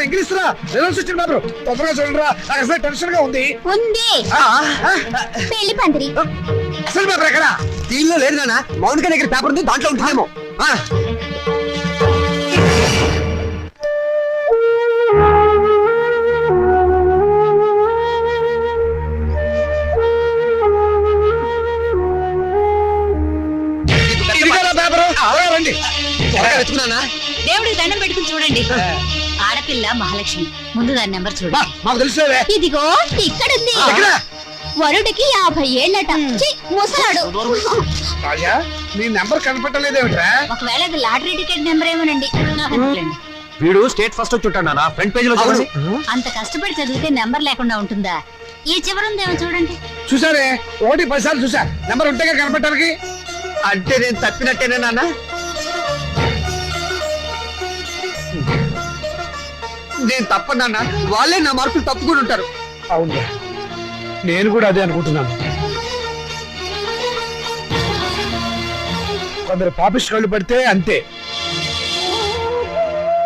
English రా results వచ్చిన paper తొందరగా చూడండి రా నాకు అసలు టెన్షన్ గా ఉంది పెళ్లి పందిరి అసలు పేపర్ ఎక్కడ దీనిలో లేదు నాన్న మౌనిక దగ్గర పేపర్ ఉంది దాంట్లో ఉంటుందేమో రండి వెతుకున్నానా దేవుడికి దండం పెట్టుకుని చూడండి ఆడపిల్ల మహాలక్ష్మి ముందు దాని నెంబర్ చూడండి మాకు తెలుసులేవే ఇదిగో ఇక్కడుంది ఎక్కడ వరుడికి 50 ఏళ్ళట ముసలాడు రాజా నీ నెంబర్ కనపట్టలేదేమిట్రా ఒకవేళ అది లాటరీ టికెట్ నెంబర్ ఏమోనండి నాకు అనుకోలేండి. వీడు స్టేట్ ఫస్ట్ వచ్చి ఉంటాడు నాన్న ఫ్రంట్ పేజ్ లో చూడండి అంత కష్టపడి చదివితే నెంబర్ లేకుండా ఉంటుందా ఈ చివరుందేమో చూడండి చూసారే 1-10 సార్లు చూసా నెంబర్ ఉంటేగా కనపడటానికి అంటే నేను తప్పినట్టేనా నాన్న నేను తప్పనన్నా వాళ్ళే నా మార్కులు తప్పుకుని ఉంటారు అవును నేను కూడా అదే అనుకుంటున్నాను కొందరు పాపిస్ట్ కళ్ళు పడితే అంతే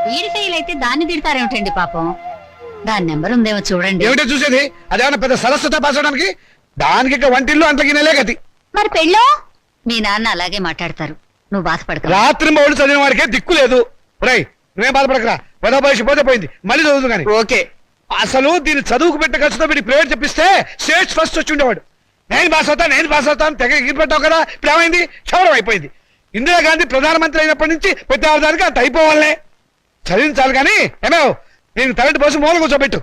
వీడి ఫెయిల్ అయితే దాన్ని తిడతారేమిటండి పాపం దాని నెంబర్ ఉందేమో చూడండి ఏమిటో చూసేది అదేమన్నా పెద్ద సరస్వత పాసడానికి దానికి ఇక వంటిల్లు అంట్లకి నెలే గతి మరి పెళ్ళో మీ నాన్న అలాగే మాట్లాడతారు నువ్వు బాధపడక రాత్రి మౌళ్ళు చదివిన వాడికే దిక్కు లేదు రై నువ్వేం బాధపడకరా వెద వయసు పోతే పోయింది మళ్ళీ చదువుతు కానీ ఓకే అసలు దీన్ని చదువుకు పెట్టే ఖర్చుతో వీడి ప్రైవేట్ చెప్పిస్తే స్టేట్ ఫస్ట్ వచ్చి ఉండేవాడు నేను పాస్ అవుతాను తెగ ఎగిరిపెట్టావు కదా ఇప్పుడు ఏమైంది క్షవరం అయిపోయింది ఇందిరాగాంధీ ప్రధానమంత్రి అయినప్పటి నుంచి ప్రతి ఆధారానికి అంత అయిపోవాలనే చదివించాలి కానీ ఏమో నేను తరటి పోసి మూల కూర్చోబెట్టు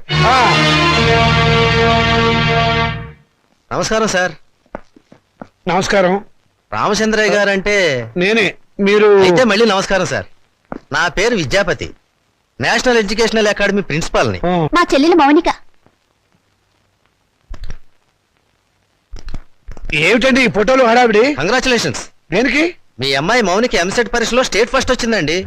నమస్కారం సార్. నమస్కారం. రామచంద్రయ్య గారు అంటే నేనే. మీరు అయితే మళ్ళీ నమస్కారం సార్. నా పేరు Vidyapati, national educational academy principal ని. మా చెల్లెలు మౌనిక. ఏమిటండి ఈ ఫోటోలు హడావిడి? కంగ్రాచులేషన్స్. దేనికి? మీ అమ్మాయి మౌనికి ఎంసెట్ పరీక్షలో స్టేట్ ఫస్ట్ వచ్చిందండి.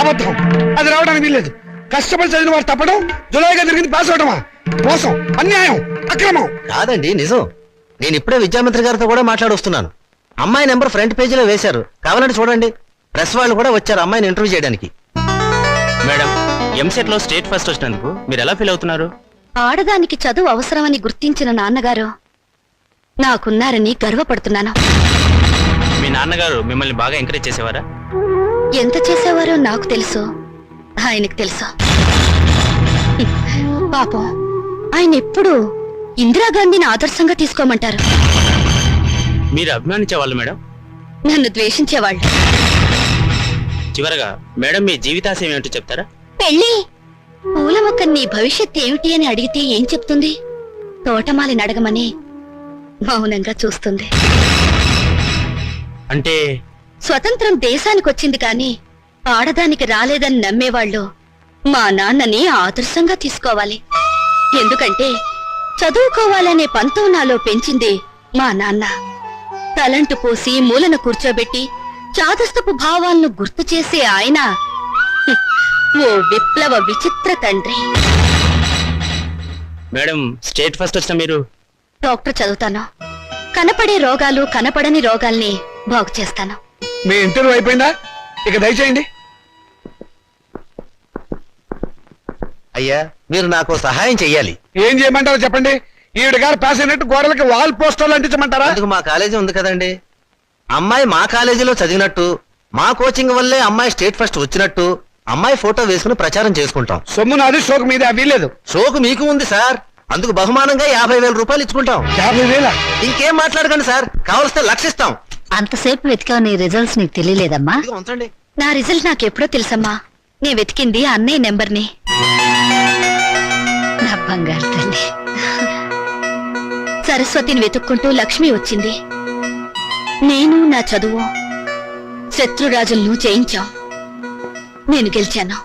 అబద్ధం, అది రావడానికి వీల్లేదు. కష్టపడి చదివిన వాడు తప్పడం, జులైగా జరిగింది పాస్ అవడమా? మోసం, అన్యాయం, అక్రమం. కాదండి, నిజం. నేను ఇప్పుడే విద్యామంత్రి గారితో కూడా మాట్లాడొస్తున్నాను. అమ్మాయి నెంబర్ ఫ్రంట్ పేజీలో వేశారు, కావాలంటే చూడండి. ప్రెస్ వాళ్ళు కూడా వచ్చారు అమ్మాయిని ఇంటర్వ్యూ చేయడానికి. మేడం, ఎంసెట్ లో స్టేట్ ఫస్ట్ వచ్చినందుకు మీరు ఎలా ఫీల్ అవుతున్నారు? ఆడదానికి చదువు అవసరమని గుర్తించిన నాన్నగారు నాకున్నారని గర్వపడుతున్నాను. మీ నాన్నగారు మిమ్మల్ని బాగా ఎంకరేజ్ చేసేవారా? ఎంత చేసేవారో నాకు తెలుసు, ఆయనకు తెలుసు. పాపం ఆయన ఎప్పుడు ఇందిరాగాంధీని ఆదర్శంగా తీసుకోమంటారు. మీరు అభిమానించేవాళ్ళు మేడం? నన్ను ద్వేషించేవాళ్ళు. చివరగా మేడం, మీ జీవితాశయం ఏమిటో చెప్తారా? పెళ్ళి. పూల మొక్క నీ భవిష్యత్ ఏమిటి అని అడిగితే ఏం చెప్తుంది? తోటమాలిని అడగమని మౌనంగా చూస్తుంది. అంటే స్వతంత్రం దేశానికొచ్చింది కాని ఆడదానికి రాలేదని నమ్మేవాళ్ళు మా నాన్నని ఆదర్శంగా తీసుకోవాలి. ఎందుకంటే చదువుకోవాలనే పంతం నాలో పెంచింది మా నాన్న. తలంటు పోసి మూలను కూర్చోబెట్టి చాదస్తపు భావాలను గుర్తు చేసే ఆయన ఓ విప్లవ విచిత్ర తండ్రి. మేడం, స్టేట్ ఫస్ట్ వచ్చిన మీరు? డాక్టర్ చదువుతాను. కనపడే రోగాలు కనపడని రోగాల్ని బాగు చేస్తాను. మీ ఇంటర్వ్యూ అయిపోయిందా? ఇక దయచేయండి. అయ్యా, మీరు నాకు సహాయం చెయ్యాలి. ఏం చేయమంటారో చెప్పండి. ఈవిడ గారు పాస్ అయినట్టు గోడలకి వాల్ పోస్టర్లు అంటించమంటారా? అందుకు మా కాలేజీ ఉంది కదండి. అమ్మాయి మా కాలేజీలో చదివినట్టు, మా కోచింగ్ వల్లే అమ్మాయి స్టేట్ ఫస్ట్ వచ్చినట్టు అమ్మాయి ఫోటో వేసుకుని ప్రచారం చేసుకుంటాం. సొమ్ము నాది, షోకు మీద వీలేదు. షోకు మీకు ఉంది సార్, అందుకు బహుమానంగా 50,000 రూపాయలు ఇచ్చుకుంటాం. 50,000? ఇంకేం మాట్లాడకండి సార్, కావలిస్తే లక్షిస్తాం. అంతసేపు వెతికావు, నీ రిజల్ట్స్ నీకు తెలియలేదమ్మా? ఇదిగో ఉంచండి. నా రిజల్ట్ నాకెప్పుడో తెలుసమ్మా. నే వెతికింది అన్నయ్య నెంబర్ని. నా బంగారు తల్లి. సరస్వతిని వెతుక్కుంటూ లక్ష్మి వచ్చింది. నేను నా చదువు శత్రురాజులను జయించాం. నేను గెలిచాను.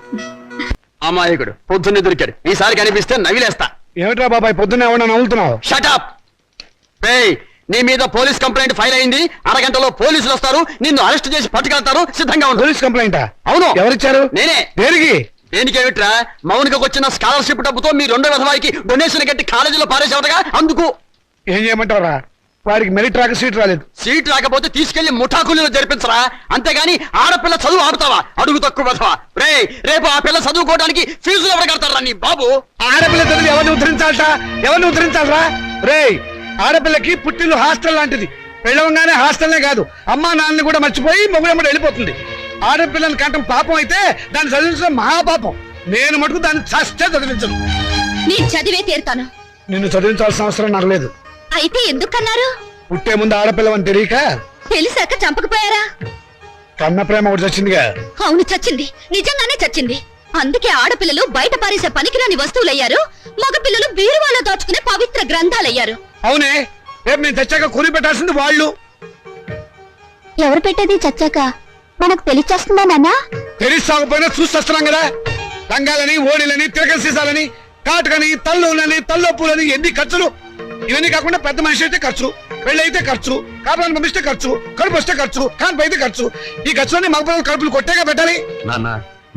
అమాయకుడు పొద్దున్నే దొరికాడు. ఈసారి కనిపిస్తే నవిలేస్తా. ఏమిట్రా బాబాయ్ పొద్దున్న ఏమన్నా నవ్వులుతున్నావు? షటప్. నీ మీద పోలీస్ కంప్లైంట్ ఫైల్ అయింది. అరగంటలో పోలీసులు వస్తారు, నిన్ను అరెస్ట్ చేసి పట్టుకెళ్తారు. సిద్ధంగా ఉంది. పోలీస్ కంప్లైంటా? అవును. ఎవరిచ్చారు? నేనే. దేనికి? దేనికేమిట్రా మౌనికకు వచ్చిన స్కాలర్షిప్ డబ్బుతో మీ రెండో విధవాయికి డొనేషన్ కట్టి కాలేజీలో పారేసేవటగా అందుకు. ఏం చేయమంటారా? వాడికి మెరిట్ రాక సీట్ రాలేదు. సీట్ రాకపోతే తీసుకెళ్లి ముఠాకులీలో జరిపించరా, అంతేగాని ఆడపిల్ల చదువు ఆపుతావా? అడుగు తక్కువ విధవా. రేపు ఆ పిల్ల చదువుకోవడానికి ఫీజులు ఎవరు కడతారా నీ బాబు? ఆడపిల్ల చదివి ఎవరిని ఉద్ధరించాలరా? రేయ్, ఆడపిల్లకి పుట్టిల్లు హాస్టల్ లాంటిది. వెళ్ళవంగానే హాస్టల్నే కాదు, అమ్మా నాన్నని కూడా మర్చిపోయి మొగుడమ్మడు వెళ్ళిపోతుంది. ఆడపిల్లని కంటం పాపం అయితే దాన్ని చదివించడం మహాపాపం. నేను మటుకు దాన్ని చస్తే చదివించను. నేను చదివే తీరుతాను. నిన్ను చదివించాల్సిన అవసరం నాకు లేదు. అయితే ఎందుకన్నారు? పుట్టే ముందు ఆడపిల్లవని తెలియక తెలిసాక చంపకపోయారా? కన్న ప్రేమ ఒకటి చచ్చిందిగా. అవును, చచ్చింది. నిజంగానే చచ్చింది. అందుకే ఆడపిల్లలు బయట పారేసే పనికిరాని వస్తువులయ్యారు, మగపిల్లలు బీరువాలో దాచుకునే పవిత్ర గ్రంథాలయ్యారు. అవునే, రేపు నేను తెచ్చాక కూలి పెట్టాల్సింది వాళ్ళు. ఎవరు పెట్టేది చచ్చాక? మనకు తెలిచేస్తుందా నాన్న? తెలిసి సాగుపోయినా చూస్తున్నాం కదా. రంగాలని, ఓడిలని, తిరగల సీసాలని, కాటుకని, తల్లులని, తల్లొప్పులని, ఎన్ని ఖర్చులు. ఇవన్నీ కాకుండా పెద్ద మనిషి అయితే ఖర్చు, పెళ్లి అయితే ఖర్చు, కాపురాన్ని పంపిస్తే ఖర్చు, కడుపు వస్తే ఖర్చు, కాన్పు అయితే ఖర్చు. ఈ ఖర్చులన్నీ మగపిల్లలు కడుపులు కొట్టేగా పెట్టాలి. నాన్న,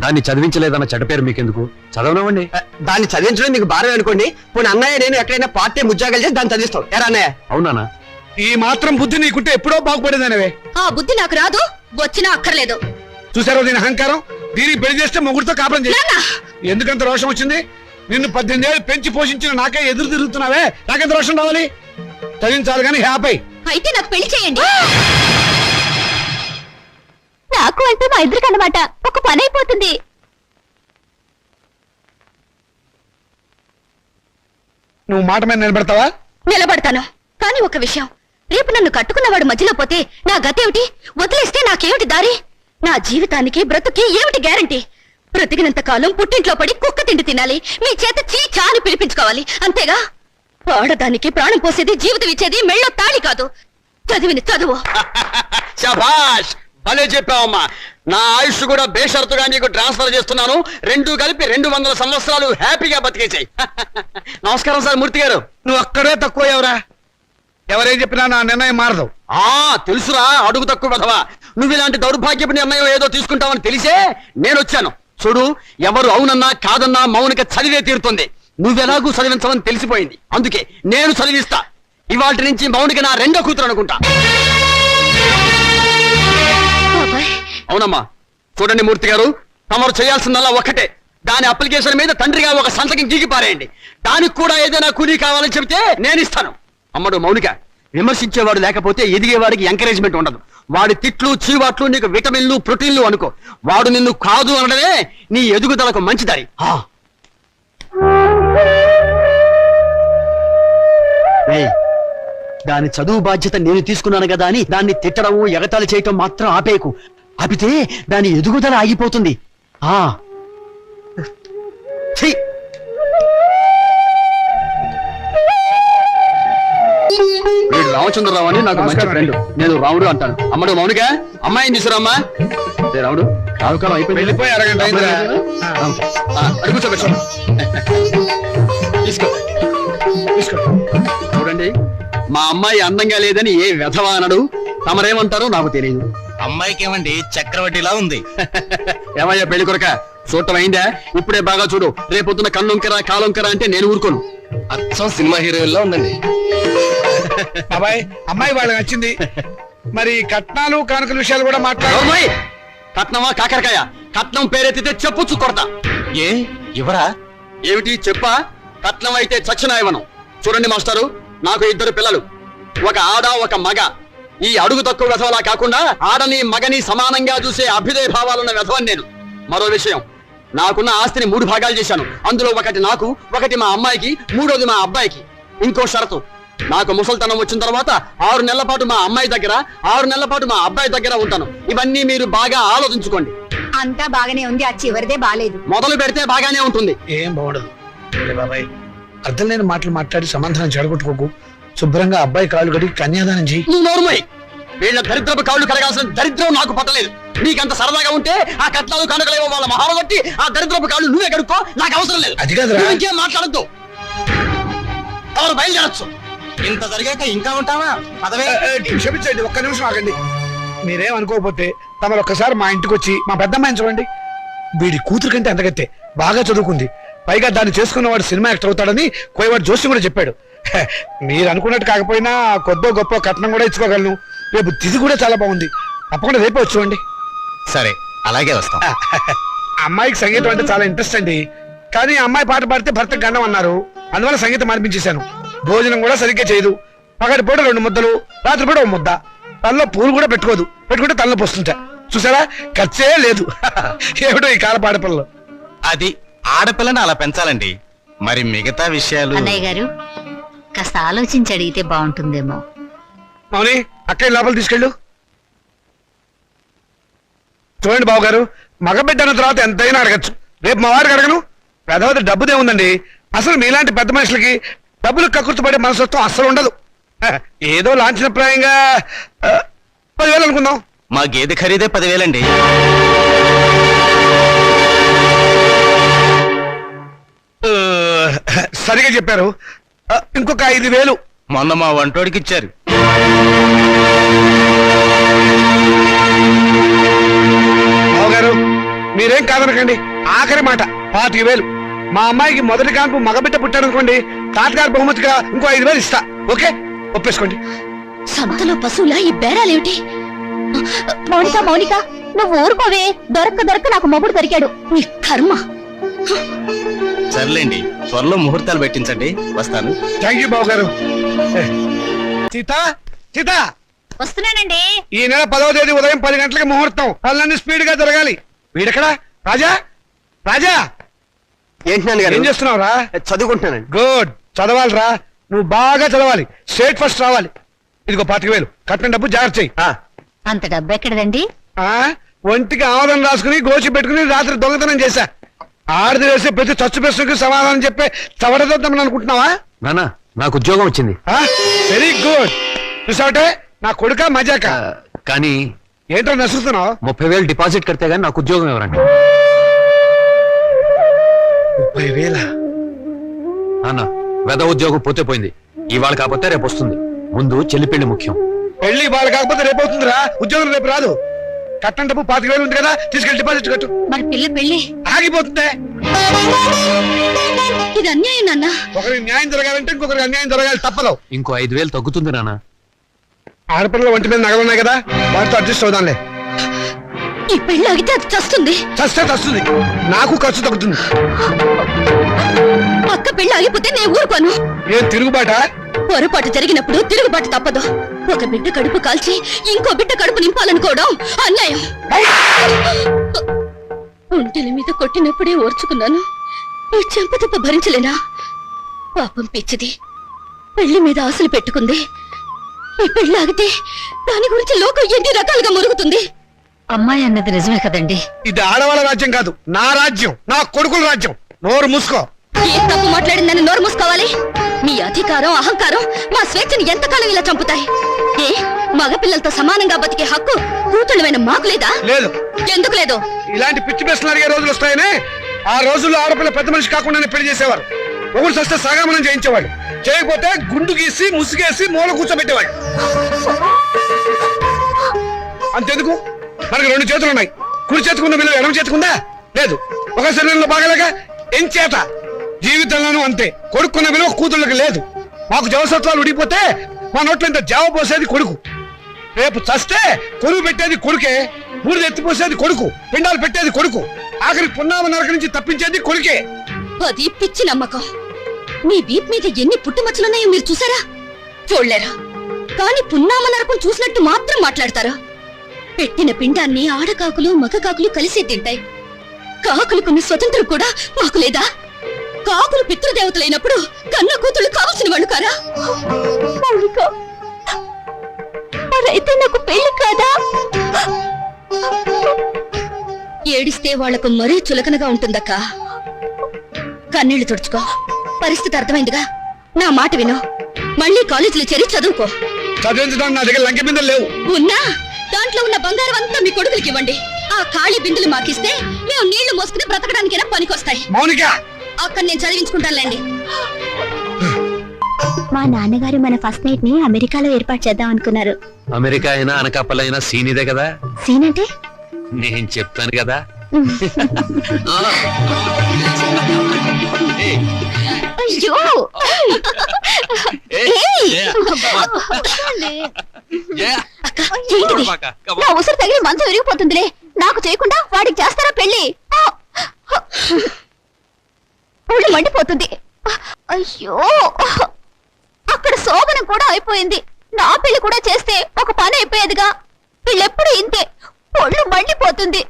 దాన్ని చదివించలేదన్న చెడ్డ పేరు మీకెందుకు? చదవనివ్వండి. దాన్ని చదివించడం మీకు భారం అనుకోండి. పోనీ అన్నయ్య నేను ఎక్కడైనా పార్టీ ఉద్యోగాలు చేసి దాన్ని చదివిస్తాం. ఎరా అన్నయ్య? అవునా? ఈ మాత్రం బుద్ధి నీకుంటే ఎప్పుడో బాగుపడేదనవే. ఆ బుద్ధి నాకు రాదు, వచ్చినా అక్కర్లేదు. చూసారో దీని అహంకారం? దీనికి పెళ్లి చేస్తే మొగుడితో కాపురం చేసి నాన్న! ఎందుకంత రోషం వచ్చింది? నిన్ను 18 ఏళ్ళు పెంచి పోషించిన నాకే ఎదురు తిరుగుతున్నావే, నాకెంత రోషం రావాలి? చదివించాలి కానీ హ్యాపీ. అయితే నాకు పెళ్లి చేయండి. నాకు అంటే మా ఇద్దరికి అన్నమాట ఒక పని అయిపోతుంది. నువ్వు మాట మీద నిలబెడతావా? నిలబడతాను. కానీ ఒక విషయం, రేపు నన్ను కట్టుకున్నవాడు మధ్యలో పోతే నా గతేమిటి? వదిలేస్తే నాకేమిటి దారి? నా జీవితానికి బ్రతుకి ఏమిటి గ్యారంటీ? బ్రతికినంత కాలం పుట్టింట్లో పడి కుక్క తిండి తినాలి, మీ చేత చీచా అని పిలిపించుకోవాలి, అంతేగా? ఆడదానికి ప్రాణం పోసేది, జీవితం ఇచ్చేది మెళ్ళో తాళి కాదు, చదివిని చదువు. శభాష్, భలే చెప్పావమ్మా. నా ఆయుష్ కూడా బేషరతుగా నీకు ట్రాన్స్ఫర్ చేస్తున్నాను. రెండు కలిపి 200 సంవత్సరాలు హ్యాపీగా బతికేసాయి. నమస్కారం సార్ మూర్తి గారు. నువ్వు అక్కడే తక్కువ ఎవరా? ఎవరేం చెప్పినా నా నిర్ణయం మారదు. తెలుసురా, అడుగు తక్కువ కదవా. నువ్వు ఇలాంటి దౌర్భాగ్యపు నిర్ణయం ఏదో తీసుకుంటావని తెలిసే నేను వచ్చాను. చూడు, ఎవరు అవునన్నా కాదన్నా మౌనిక చదివే తీరుతుంది. నువ్వెలాగూ చదివించవని తెలిసిపోయింది, అందుకే నేను చదివిస్తా. ఇవాటి నుంచి మౌనిక నా రెండో కూతురు అనుకుంటా. అవునమ్మా. చూడండి మూర్తి గారు, తమరు చేయాల్సిందల్లా ఒక్కటే. దాని అప్లికేషన్ మీద తండ్రిగా ఒక సంతకం గీకి పారేయండి. దానికి కూడా ఏదైనా కూలీ కావాలని చెబితే నేను ఇస్తాను. అమ్మడు మౌనిక, విమర్శించేవాడు లేకపోతే ఎదిగేవాడికి ఎంకరేజ్మెంట్ ఉండదు. వాడి తిట్లు, చీవాట్లు నీకు విటమిన్లు, ప్రోటీన్లు అనుకో. వాడు నిన్ను కాదు అనడమే నీ ఎదుగుదలకు మంచి దారి. దాని చదువు బాధ్యత నేను తీసుకున్నాను కదా అని దాన్ని తిట్టడం, ఎగతాళి చేయటం మాత్రం ఆపేకు. ఆపితే దాని ఎదుగుదల ఆగిపోతుంది. వీడు రామచంద్రరావు అని నాకు మంచి ఫ్రెండ్. నేను రాముడు అంటాను. అమ్మడు మౌనిక, అమ్మాయిని తీసుకురామ్మా. రాముడు, రావుకాలం అయిపోయింది. వెళ్ళిపోయి అరగంట అయిందిరా. కూర్చోబెట్టు. తీసుకో తీసుకో. చూడండి, మా అమ్మాయి అందంగా లేదని ఏ వెధవా అనడు. తమరేమంటారో నాకు తెలియదు. అమ్మాయికి ఏమండి చక్రవడ్డీలా ఉంది. ఏమయ్యా పెళ్లి కొరక, చూడటం అయిందా? ఇప్పుడే బాగా చూడు. రేపొద్దున కన్నుంకరా కాలొంకరా అంటే నేను ఊరుకోను. అచ్చం సినిమా హీరోయిన్లా ఉందండి. బాబాయ్, అమ్మాయి వాళ్ళకి నచ్చింది. మరి కట్నాలు కానుకల విషయాలు కూడా మాట్లాడు. అమ్మాయి కట్నమా కాకరకాయ? కట్నం పేరెత్తితే చెప్పుచ్చు కొడతా. ఏ ఇవరా? ఏమిటి చెప్పా? కట్నం అయితే చచ్చిన ఇవ్వను. చూడండి మాస్టారు, నాకు 2 పిల్లలు, ఒక ఆడ ఒక మగ. ఈ అడుగు తక్కువ వెధవలా కాకుండా ఆడని మగని సమానంగా చూసే అభ్యుదయ భావాలున్న వెధవని నేను. మరో విషయం, నాకున్న ఆస్తిని 3 భాగాలు చేశాను. అందులో ఒకటి నాకు, ఒకటి మా అమ్మాయికి, 3వది మా అబ్బాయికి. ఇంకో షరతు, నాకు ముసల్తనం వచ్చిన తర్వాత 6 నెలల పాటు మా అమ్మాయి దగ్గర, 6 నెలల పాటు మా అబ్బాయి దగ్గర ఉంటాను. ఇవన్నీ మీరు బాగా ఆలోచించుకోండి. అంతా బాగానే ఉంది, ఆ చివరిదే బాలేదు. మొదలు పెడితే బాగానే ఉంటుంది. ఏం బాగుండదు. బాబాయ్, అర్థం లేని మాటలు మాట్లాడి సమాధానం చెడగొట్టుకోకు. శుభ్రంగా అబ్బాయి కాళ్ళు కడిగి కన్యాదానం చేయి. నువ్వు నోరుమోయ్. వీళ్ళ దరిద్రపు కాళ్ళు కడగాల్సిన దరిద్రం నాకు పట్టలేదు. నీకంత సరదాగా ఉంటే ఆ కట్నాలు కానుకలేవో వాళ్ళ మహాలు కొట్టి ఆ దరిద్రపు కాళ్ళు నువ్వే కడుక్కో, నాకు అవసరం లేదు. అది కాదురా. నువ్వు ఇంకేం మాట్లాడద్దు. ఎవరు బయలుదేరచ్చు. ఇంత జరిగాక ఇంకా ఉంటావా? పదవే. క్షమించండి, ఒక్క నిమిషం ఆగండి. మీరేం అనుకోకపోతే తమరు ఒక్కసారి మా ఇంటికి వచ్చి మా పెద్దమ్మాయిని చూడండి. వీడి కూతురు కంటే అంతగత్తే. బాగా చదువుకుంది. పైగా దాన్ని చేసుకున్నవాడు సినిమా యాక్టర్ అవుతాడని కోయవాడు జోషి కూడా చెప్పాడు. మీరు అనుకున్నట్టు కాకపోయినా కొద్దో గొప్ప కట్నం కూడా ఇచ్చుకోగలను. రేపు తిథి కూడా చాలా బాగుంది. తప్పకుండా రేపే వచ్చుకోండి. సరే అలాగే వస్తాం. అమ్మాయికి సంగీతం అంటే చాలా ఇంట్రెస్ట్ అండి. కానీ అమ్మాయి పాట పాడితే భర్తకు గండం అన్నారు. అందువల్ల సంగీతం అనిపించేశాను. భోజనం కూడా సరిగ్గా చేయదు. పగటి పూట 2 ముద్దలు, రాత్రి పూట 1 ముద్ద. తనలో పూలు కూడా పెట్టుకోదు. పెట్టుకుంటే తనలో పోస్తుంటా. చూసారా, ఖర్చే లేదు. ఏమిటో ఈ కాల పాడపిల్లలు. అది ఆడపిల్లని అలా పెంచాలండి. మరి మిగతా విషయాలు అన్నయ్య గారు కాస్త ఆలోచించి అడిగితే బాగుంటుందేమో. మౌని, అక్కయ్య లోపల తీసుకెళ్ళు. చూడండి బాబు గారు, మగబిడ్డ అన్న తర్వాత ఎంతైనా అడగచ్చు. రేపు మా వారికి అడగను. పెద్దవది డబ్బుదే ఉందండి. అసలు మీలాంటి పెద్ద మనుషులకి డబ్బులు కక్కుర్తిపడే మనసత్వం అస్సలు ఉండదు. ఏదో లాంఛనప్రాయంగా 10,000 అనుకుందాం. మా గేదె ఖరీదే 10,000 అండి. సరిగా చెప్పారు. ఇంకొక 5,000. మొన్న మా వంటోడికి ఇచ్చారు. బాబు గారు, మీరేం కాదనకండి. ఆఖరి మాట 25,000. మా అమ్మాయికి మొదటి కాన్పు మగబిడ్డ పుట్టారనుకోండి, తాతగారి బహుమతిగా ఇంకో 5,000 ఇస్తా. ఓకే, ఒప్పేసుకోండి. సంతలో పశువులా ఈ బేరాలేమిటి? మౌనిక మౌనిక నువ్వు ఊరుకోవే. దొరక్క నాకు మొగుడు దొరికాడు. నీ కర్మ. సర్లేండి, త్వరలో ముహూర్తాలు పెట్టించండి. వస్తాను. థ్యాంక్ యూ బాబు గారు. సీత, సీత, వస్తున్నానండి. ఈ నెల 10వ తేదీ ఉదయం 10 గంటలకు ముహూర్తం. పనులన్నీ స్పీడ్ గా జరగాలి. వీడెక్కడా? రాజా, రాజా, ఏంటి నాన్నగారు? ఏం చేస్తున్నావురా? చదువుకుంటున్నానండి. గుడ్, చదవాలిరా. నువ్వు బాగా చదవాలి. స్టేట్ ఫస్ట్ రావాలి. ఇదిగో 25,000 కట్టిన డబ్బు జాగ్రత్త చెయ్యి. అంత డబ్బు ఎక్కడదండి? ఒంటికి ఆవరణ రాసుకుని గోచి పెట్టుకుని రాత్రి దొంగతనం చేశా. ఆడది వేసే ప్రతి చచ్చు ప్రశ్నకి సమాధానం చెప్పే చవడదొద్దామని అనుకుంటున్నావా? నానా, నాకు ఉద్యోగం వచ్చింది. Very good. చూసావటే, నా కొడుక మజాక. కానీ ఏంటో నసురుతున్నావు? 30,000 డిపాజిట్ కడితే గానీ నాకు ఉద్యోగం ఎవరండి? 30,000? నాన్న, వెద ఉద్యోగం పోతే పోయింది. ఇవాళ కాకపోతే రేపు వస్తుంది. ముందు చెల్లి పెళ్లి ముఖ్యం. పెళ్లి వాళ్ళు కాకపోతే రేపు అవుతుందిరా. ఉద్యోగం రేపు రాదు. కట్టం డబ్బు 25,000 ఉంది కదా, తీసుకెళ్లి డిపాజిట్ కట్టు. మరి పెళ్లి ఆగిపోతుందే. ఇది అన్యాయం నాన్న. ఒకరికి న్యాయం జరగాలంటే ఇంకొకరికి అన్యాయం జరగాలి. తప్పదు. ఇంకో 5,000 తగ్గుతుంది నాన్న. ఆడపిల్లల ఒంటి మీద నగలున్నాయి కదా, వాటితో అడ్జస్ట్ అవుదాంలే. ఈ పెళ్లి ఆగితే అది చస్తుంది. చస్తే చస్తుంది. నాకు ఖర్చు తగ్గుతుంది. అక్క పెళ్లి ఆగిపోతే నేను ఊరుకోను. ఏం తిరుగుబాట? పొరపాటు జరిగినప్పుడు తిరుగుబాటు తప్పదు. ఒక బిడ్డ కడుపు కాల్చి ఇంకో బిడ్డ కడుపు నింపాలనుకోవడం అన్యాయం. ఒంటెల మీద కొట్టినప్పుడే ఓర్చుకున్నాను. ఈ చెంపదెబ్బ భరించలేనా? పాపం పిచ్చిది. పెళ్లి మీద ఆశలు పెట్టుకుంది. ఈ పెళ్లి ఆగితే దాని గురించి లోకం ఎన్ని రకాలుగా మురుగుతుంది. అమ్మాయి అన్నది నిజమే కదండి. ఇది ఆడవాళ్ళ రాజ్యం కాదు, నా రాజ్యం, నా కొడుకుల రాజ్యం. నోరు మూసుకో. ఏ తప్పు మాట్లాడిందని నోరు మూసుకోవాలి? మీ అధికారం అహంకారం మా స్వేచ్ఛని ఎంతకాలం ఇలా చంపుతాయి? ఏ మగపిల్లలతో సమానంగా బతికే హక్కు కూతుళ్ళమైన మాకు లేదా? లేదు. ఎందుకు లేదు? ఇలాంటి పిచ్చి ప్రశ్నలు అడిగే రోజులు వస్తాయనే ఆ రోజుల్లో ఆడపిల్ల పెద్ద మనిషి కాకుండానే పెళ్లి చేసేవారు. ఒకరు సస్తే సాగమనం చేయించేవాడు. చేయకపోతే గుండు గీసి ముసుగేసి మూల కూర్చోబెట్టేవాడు. అంతెందుకు, మనకి 2 చేతులు ఉన్నాయి. కుడి చేతుకున్న విలువ ఎడమ చేతుకుందా? లేదు. ఒక శరీరంలో బాగలేక ఎంచేత జీవితంలోనూ అంతే. కొడుకున్న విలువ కూతుళ్ళకి లేదు. మాకు జవసత్వాలు ఉడిపోతే మా నోట్లో ఇంత జావ పోసేది కొడుకు. రేపు చస్తే కొరువు పెట్టేది కొడుకే. బూడిద ఎత్తిపోసేది కొడుకు. పిండాలు పెట్టేది కొడుకు. ఆఖరి పున్నామ నరక నుంచి తప్పించేది కొడుకే. అది పిచ్చి నమ్మకం. మీ వీప్ మీద ఎన్ని పుట్టుమచ్చలున్నాయో మీరు చూసారా? చూడలేరా? కానీ పున్నామ నరకం చూసినట్టు మాత్రం మాట్లాడతారా? పెట్టిన పిండాన్ని ఆడకాకులు మగ కాకులు కలిసి తింటాయి. కాకులకున్న స్వతంత్రం కూడా మాకు లేదా? కాకులు పితృదేవతలైనప్పుడు కన్న కూతుళ్ళు కావలసిన వాళ్ళు కారా? అయితే నాకు పెళ్లి కాదా? ఏడిస్తే వాళ్లకు మరీ చులకనగా ఉంటుందక్క. కన్నీళ్లు తుడుచుకో. పరిస్థితి అర్థమైందిగా. నా మాట విను. మళ్ళీ కాలేజీలో చేరి చదువుకో. చదివించడానికి నా దగ్గర లంకె బిందెలు లేవు. ఉన్నా దాంట్లో ఉన్న బంగారం అంతా మీ కొడుకులకి ఇవ్వండి. ఆ ఖాళీ బిందులు మాకిస్తే మేము నీళ్లు మోసుకుని బ్రతకడానికైనా పనికొస్తాయి. మౌనిక, అక్కడ నేను చదివించుకుంటానులేండి. మా నాన్నగారు మన ఫస్ట్ నైట్ ని అమెరికాలో ఏర్పాటు చేద్దాం అనుకున్నారు. అమెరికా అయినా అనకాపల్లి అయినా సీన్ ఇదే కదా. సీన్ అంటే? నేను చెప్తాను కదా. అయ్యో ఏంటిది? నా ఉసురు తగిలి మంచం విరిగిపోతుందిలే. నాకు చేయకుండా వాడికి చేస్తారా పెళ్లి? ఒళ్ళు మండిపోతుంది. అయ్యో అక్కడ శోభనం కూడా అయిపోయింది. నా పెళ్లి కూడా చేస్తే ఒక పని అయిపోయేదిగా. వీళ్ళెప్పుడు ఇంతే, ఒళ్ళు మండిపోతుంది.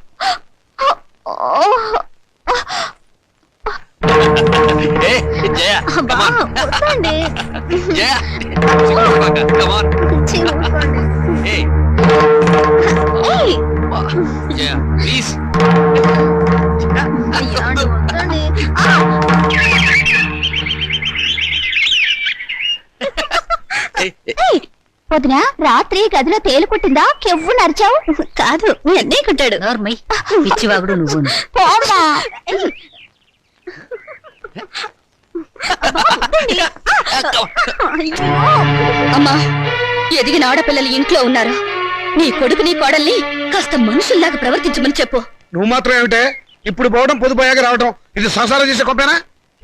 అబ్బా, వద్దండి. ఏయ్, అయ్యో, వద్దండి. వదినా, రాత్రి గదిలో తేలు కుట్టిందా? కెవ్వు నరిచావు? కాదు మీ అన్నయ్య కుట్టాడు. పిచ్చివాగుడు నువ్వు. పోమ్మా. అమ్మా, ఎదిగిన ఆడపిల్లలు ఇంట్లో ఉన్నారు. నీ కొడుకు నీ కోడల్ని కాస్త మనుషుల్లాగా ప్రవర్తించమని చెప్పు. నువ్వు మాత్రం ఏమిటే ఇప్పుడు పోవడం పొదుపోయాక రావడం, ఇది సంసారం చేసే గొప్పేనా?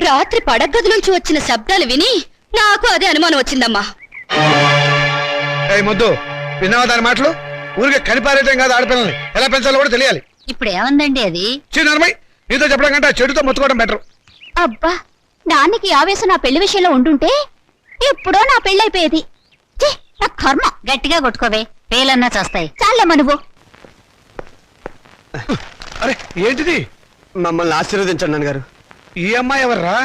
రాత్రి పడగదిలోంచి వచ్చిన శబ్దాలు విని నాకు అదే అనుమానం వచ్చిందమ్మా. ఏ మొద్దు, విన్నావా దాని మాటలు? ఊరికే కనిపారేయటం కాదు, ఆడపిల్లల్ని ఎలా పెంచాలో కూడా తెలియాలి. ఇప్పుడు ఏమందండి అది? చిన్నమ్మాయి, నీతో చెప్పడం కంటే ఆ చెడుతో మొత్తుకోవడం బెటర్. అబ్బా, నాన్నకి ఆవేశం నా పెళ్లి విషయంలో ఉండుంటే ఎప్పుడో నా పెళ్ళైపోయేది. ఛీ, నా కర్మ. గట్టిగా కొట్టుకోవే, పేలన్నా చేస్తాయి. చాలేమ్మా నువ్వు. అరే ఏంటిది? మమ్మల్ని ఆశీర్వదించండి నాన్నగారు. ఈ అమ్మాయి ఎవర్రా?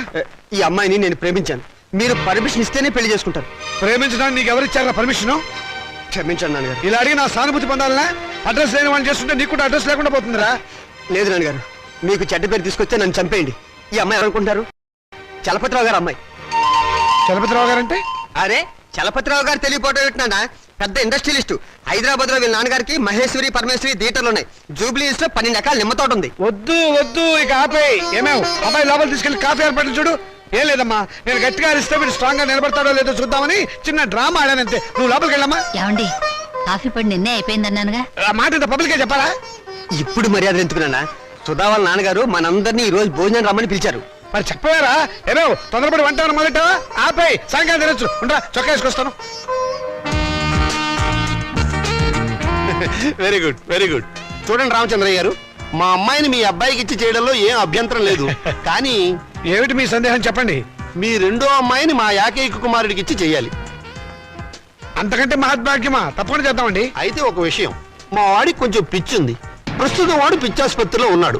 ఈ అమ్మాయిని నేను ప్రేమించాను. మీరు పర్మిషన్ ఇస్తేనే పెళ్లి చేసుకుంటారు. ప్రేమించడానికి నీకు ఎవరిచ్చారా పర్మిషన్? క్షమించండి నాన్నగారు. ఇలా అడిగి నా సానుభూతి పొందాలనా? అడ్రస్ లేని వాళ్ళు చేస్తుంటే నీకు కూడా అడ్రస్ లేకుండా పోతుందిరా. లేదు నాన్నగారు, మీకు చెడ్డ పేరు తీసుకొస్తే నన్ను చంపేయండి. ఈ అమ్మాయి ఎవరనుకుంటారు? చలపతిరావు గారు అమ్మాయి. చలపతిరావు గారంటే? అరే, చలపతిరావు గారు తెలియపోవడం ఏంటన్నా, పెద్ద ఇండస్ట్రియలిస్టు. హైదరాబాద్ లో వీళ్ళ నాన్నగారికి మహేశ్వరి పరమేశ్వరి థియేటర్లు ఉన్నాయి. జూబ్లీ హిల్స్ లో 12 ఎకరాల నిమ్మ తోట ఉంది. వద్దు వద్దు, ఇక ఆపేయ్. ఏమేవ్ అబ్బాయి లోపల తీసుకెళ్లి కాఫీ ఏర్పాట్లు చూడు. ఏం లేదమ్మా, నేను గట్టిగా అరిస్తే వీడు స్ట్రాంగ్ గా నిలబడతాడో లేదో చూద్దామని చిన్న డ్రామా ఆడానంతే. నువ్వు లోపలికి వెళ్ళమ్మా. ఏమండి, కాఫీ పడి నిన్నే అయిపోయిందన్నానుగా. ఆ మాట ఇంత పబ్లికే చెప్పాలా? ఇప్పుడు మర్యాద ఎందుకున్నా? సుధా వాళ్ళ నాన్నగారు మనందరినీ ఈ రోజు భోజనం రమ్మని పిలిచారు. మరి చెప్పారా? ఏమేవ్ తొందరపడి వంట మొదలెట్టావా? ఆపేయ్, సాయంకాలం తినొచ్చు. ఉంటా, చొక్కా వేసుకొస్తాను. Very good, very good. చూడండి రామచంద్రయ్య గారు, మా అమ్మాయిని మీ అబ్బాయికి ఇచ్చి చేయడంలో ఏం అభ్యంతరం లేదు. కానీ ఏమిటి మీ సందేహం చెప్పండి. మీ రెండో అమ్మాయిని మా ఏకైక కుమారుడికి ఇచ్చి చెయ్యాలి. అంతకంటే మహద్భాగ్యమా? తప్పకుండా చేద్దామండి. అయితే ఒక విషయం, మా వాడికి కొంచెం పిచ్చి ఉంది. ప్రస్తుతం వాడు పిచ్చాసుపత్రిలో ఉన్నాడు.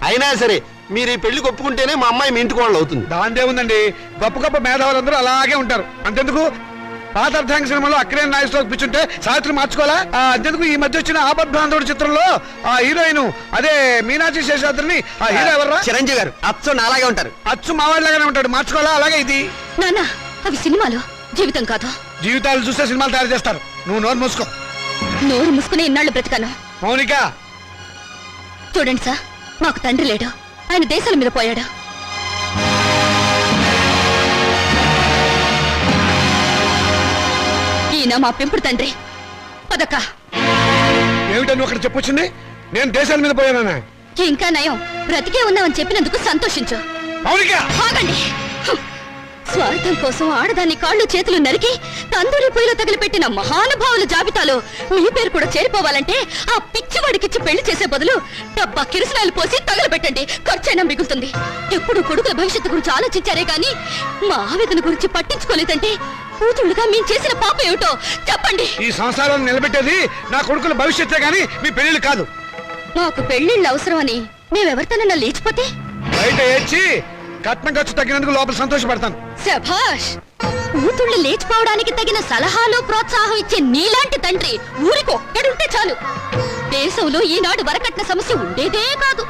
అయినా సరే మీరు ఈ పెళ్లికి ఒప్పుకుంటేనే మా అమ్మాయి మీ ఇంటికి వాళ్ళు అవుతుంది. దాందే ఉందండి, గొప్ప గొప్ప మేధావులందరూ అలాగే ఉంటారు. అంతెందుకు, పాత అర్థాంగ సినిమాలో అక్కినే నాయకులకు పిచ్చుంటే సావిత్రి మార్చుకోవాలా? అంతెందుకు ఈ మధ్య వచ్చిన ఆపద్బాంధవుడు చిత్రంలో ఆ హీరోయిన్ అదే మీనాక్షి శేషాద్రిని ఆ హీరో ఎవర్రా? చిరంజీవి గారు అచ్చో నాలాగే ఉంటారు. అచ్చు మావాడిలాగానే ఉంటాడు, మార్చుకోవాలా? అలాగే ఇది. నాన్న, అవి సినిమాలు, జీవితం కాదు. జీవితాలు చూస్తే సినిమాలు తయారు చేస్తారు. నువ్వు నోరు మూసుకో. నోరు మూసుకునే ఇన్నాళ్ళు బ్రతికాను. మౌనిక, చూడండి సార్, మాకు తండ్రి లేడు, ఆయన దేశాల మీద పోయాడు. ఈయన మా పెంపుడు తండ్రి. పదక్క. ఏమిటో నువ్వు అక్కడ చెప్పొచ్చింది? నేను దేశాల మీద పోయానా? ఇంకా నయం, బ్రతికే ఉన్నామని చెప్పినందుకు సంతోషించు. మౌనిక, ఆగండి. స్వార్థం కోసం ఆడదాన్ని కాళ్ళు చేతులు నరికి తందూరి పొయ్యిలో తగిలిపెట్టిన మహానుభావుల జాబితాలో మీ పేరు కూడా చేరిపోవాలంటే ఆ పిచ్చివాడికిచ్చి పెళ్లి చేసే బదులు డబ్బా కిరసనాయలు పోసి తగలబెట్టండి, ఖర్చైనా మిగులుతుంది. ఎప్పుడు కొడుకుల భవిష్యత్తు గురించి ఆలోచించారే గాని మా ఆవేదన గురించి పట్టించుకోలేదంటే కూతుళ్ళుగా మేము చేసిన పాప ఏమిటో చెప్పండి. ఈ సంసారాన్ని నిలబెట్టేది నా కొడుకుల భవిష్యత్తే గాని మీ పెళ్లిళ్ళు కాదు. మాకు పెళ్లిళ్ళు అవసరమని మేమెవరితోనన్నా లేచిపోతే బయట ఏడ్చి కట్నం ఖర్చు తగ్గినందుకు లోపల సంతోషపడతాను. శభాష్, కూతుళ్ళు లేచిపోవడానికి తగిన సలహాలు ప్రోత్సాహం ఇచ్చే నీలాంటి తండ్రి ఊరికి ఒక్కడుంటే చాలు. దేశంలో ఈనాడు వరకట్న సమస్య ఉండేదే కాదు.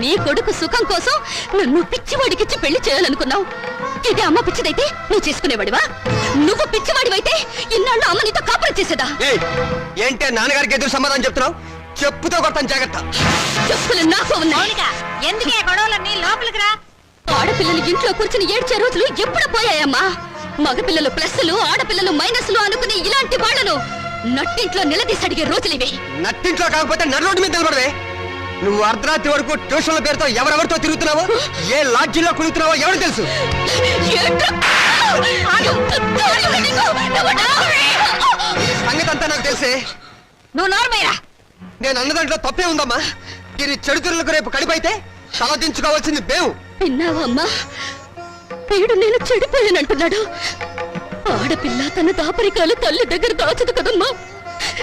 నీ కొడుకు సుఖం కోసం నన్ను పిచ్చివాడికిచ్చి పెళ్లి చేయాలనుకున్నావు. ఇదే అమ్మ పిచ్చిదైతే నువ్వు చేసుకునేవాడివా? నువ్వు పిచ్చివాడివైతే ఇన్నాళ్ళు అమ్మ నీతో కాపురం చేసేదా? ఏంటే నాన్నగారికి ఎదురు సమాధానం చెప్తున్నావు? చెప్పుతో కొడతాను, జాగ్రత్త. చెప్పులు నాకు ఉన్నాయి. ఎందుకే గొడవలన్నీ? లోపలికి రా. ఆడపిల్లలు ఇంట్లో కూర్చుని ఏడ్చే రోజులు ఎప్పుడు పోయాయమ్మా? మగపిల్లలు ప్లస్లు, ఆడపిల్లలు మైనస్లు అనుకునే ఇలాంటి వాళ్లను నట్టింట్లో నిలదీసి అడిగే రోజులివి. నట్టింట్లో కాకపోతే నడు రోడ్డు మీద నిలబడవే. నువ్వు అర్ధరాత్రి వరకు ట్యూషన్ల పేరుతో ఎవరెవరితో తిరుగుతున్నావో ఏ లాడ్జిలో కుడుతున్నావో ఎవరు తెలుసు సంగతి అంతా నాకు తెలిసే. నువ్వు నోర్మయ్యా. నేను అన్న దాంట్లో తప్పే ఉందమ్మా. దీని చెడుతురులకు రేపు కడిపైతే తలదించుకోవాల్సింది మేము. విన్నావమ్మా, వీడు నేను చెడిపోయానంటున్నాడు. ఆడపిల్ల తన దాపరికాలు తల్లి దగ్గర దాచదు కదమ్మా.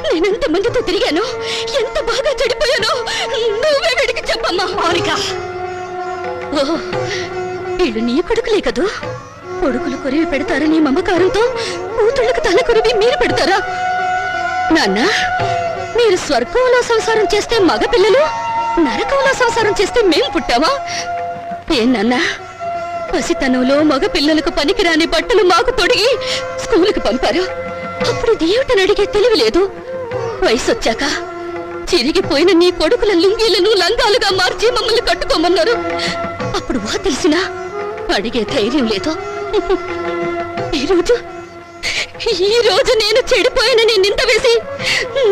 నేనెంత మందితో తిరిగాను, ఎంత బాగా చెడిపోయాను. నువ్వే వీడికి చెప్పమ్మా. మౌనిక, ఓ వీళ్ళు నీ కొడుకులే కదూ. కొడుకులు కొరివి పెడతారని మమకారంతో కూతుళ్ళకు తల కొరివి మీరు పెడతారా? నాన్న, మీరు స్వర్గంలో సంసారం చేస్తే మగపిల్లలు, నరకంలో సంసారం చేస్తే మేం పుట్టావా? ఏనన్నా, పసితనంలో మగ పిల్లలకు పనికిరాని బట్టలు మాకు తొడిగి స్కూలుకు పంపారు. అప్పుడు దేవుటని అడిగే తెలివి లేదు. వయసొచ్చాక చిరిగిపోయిన నీ కొడుకుల లుంగీలను లంగాలుగా మార్చి మమ్మల్ని కట్టుకోమన్నారు. అప్పుడు వా తెలిసినా అడిగే ధైర్యం లేదు. ఈ రోజు నేను చెడిపోయానని నింద వేసి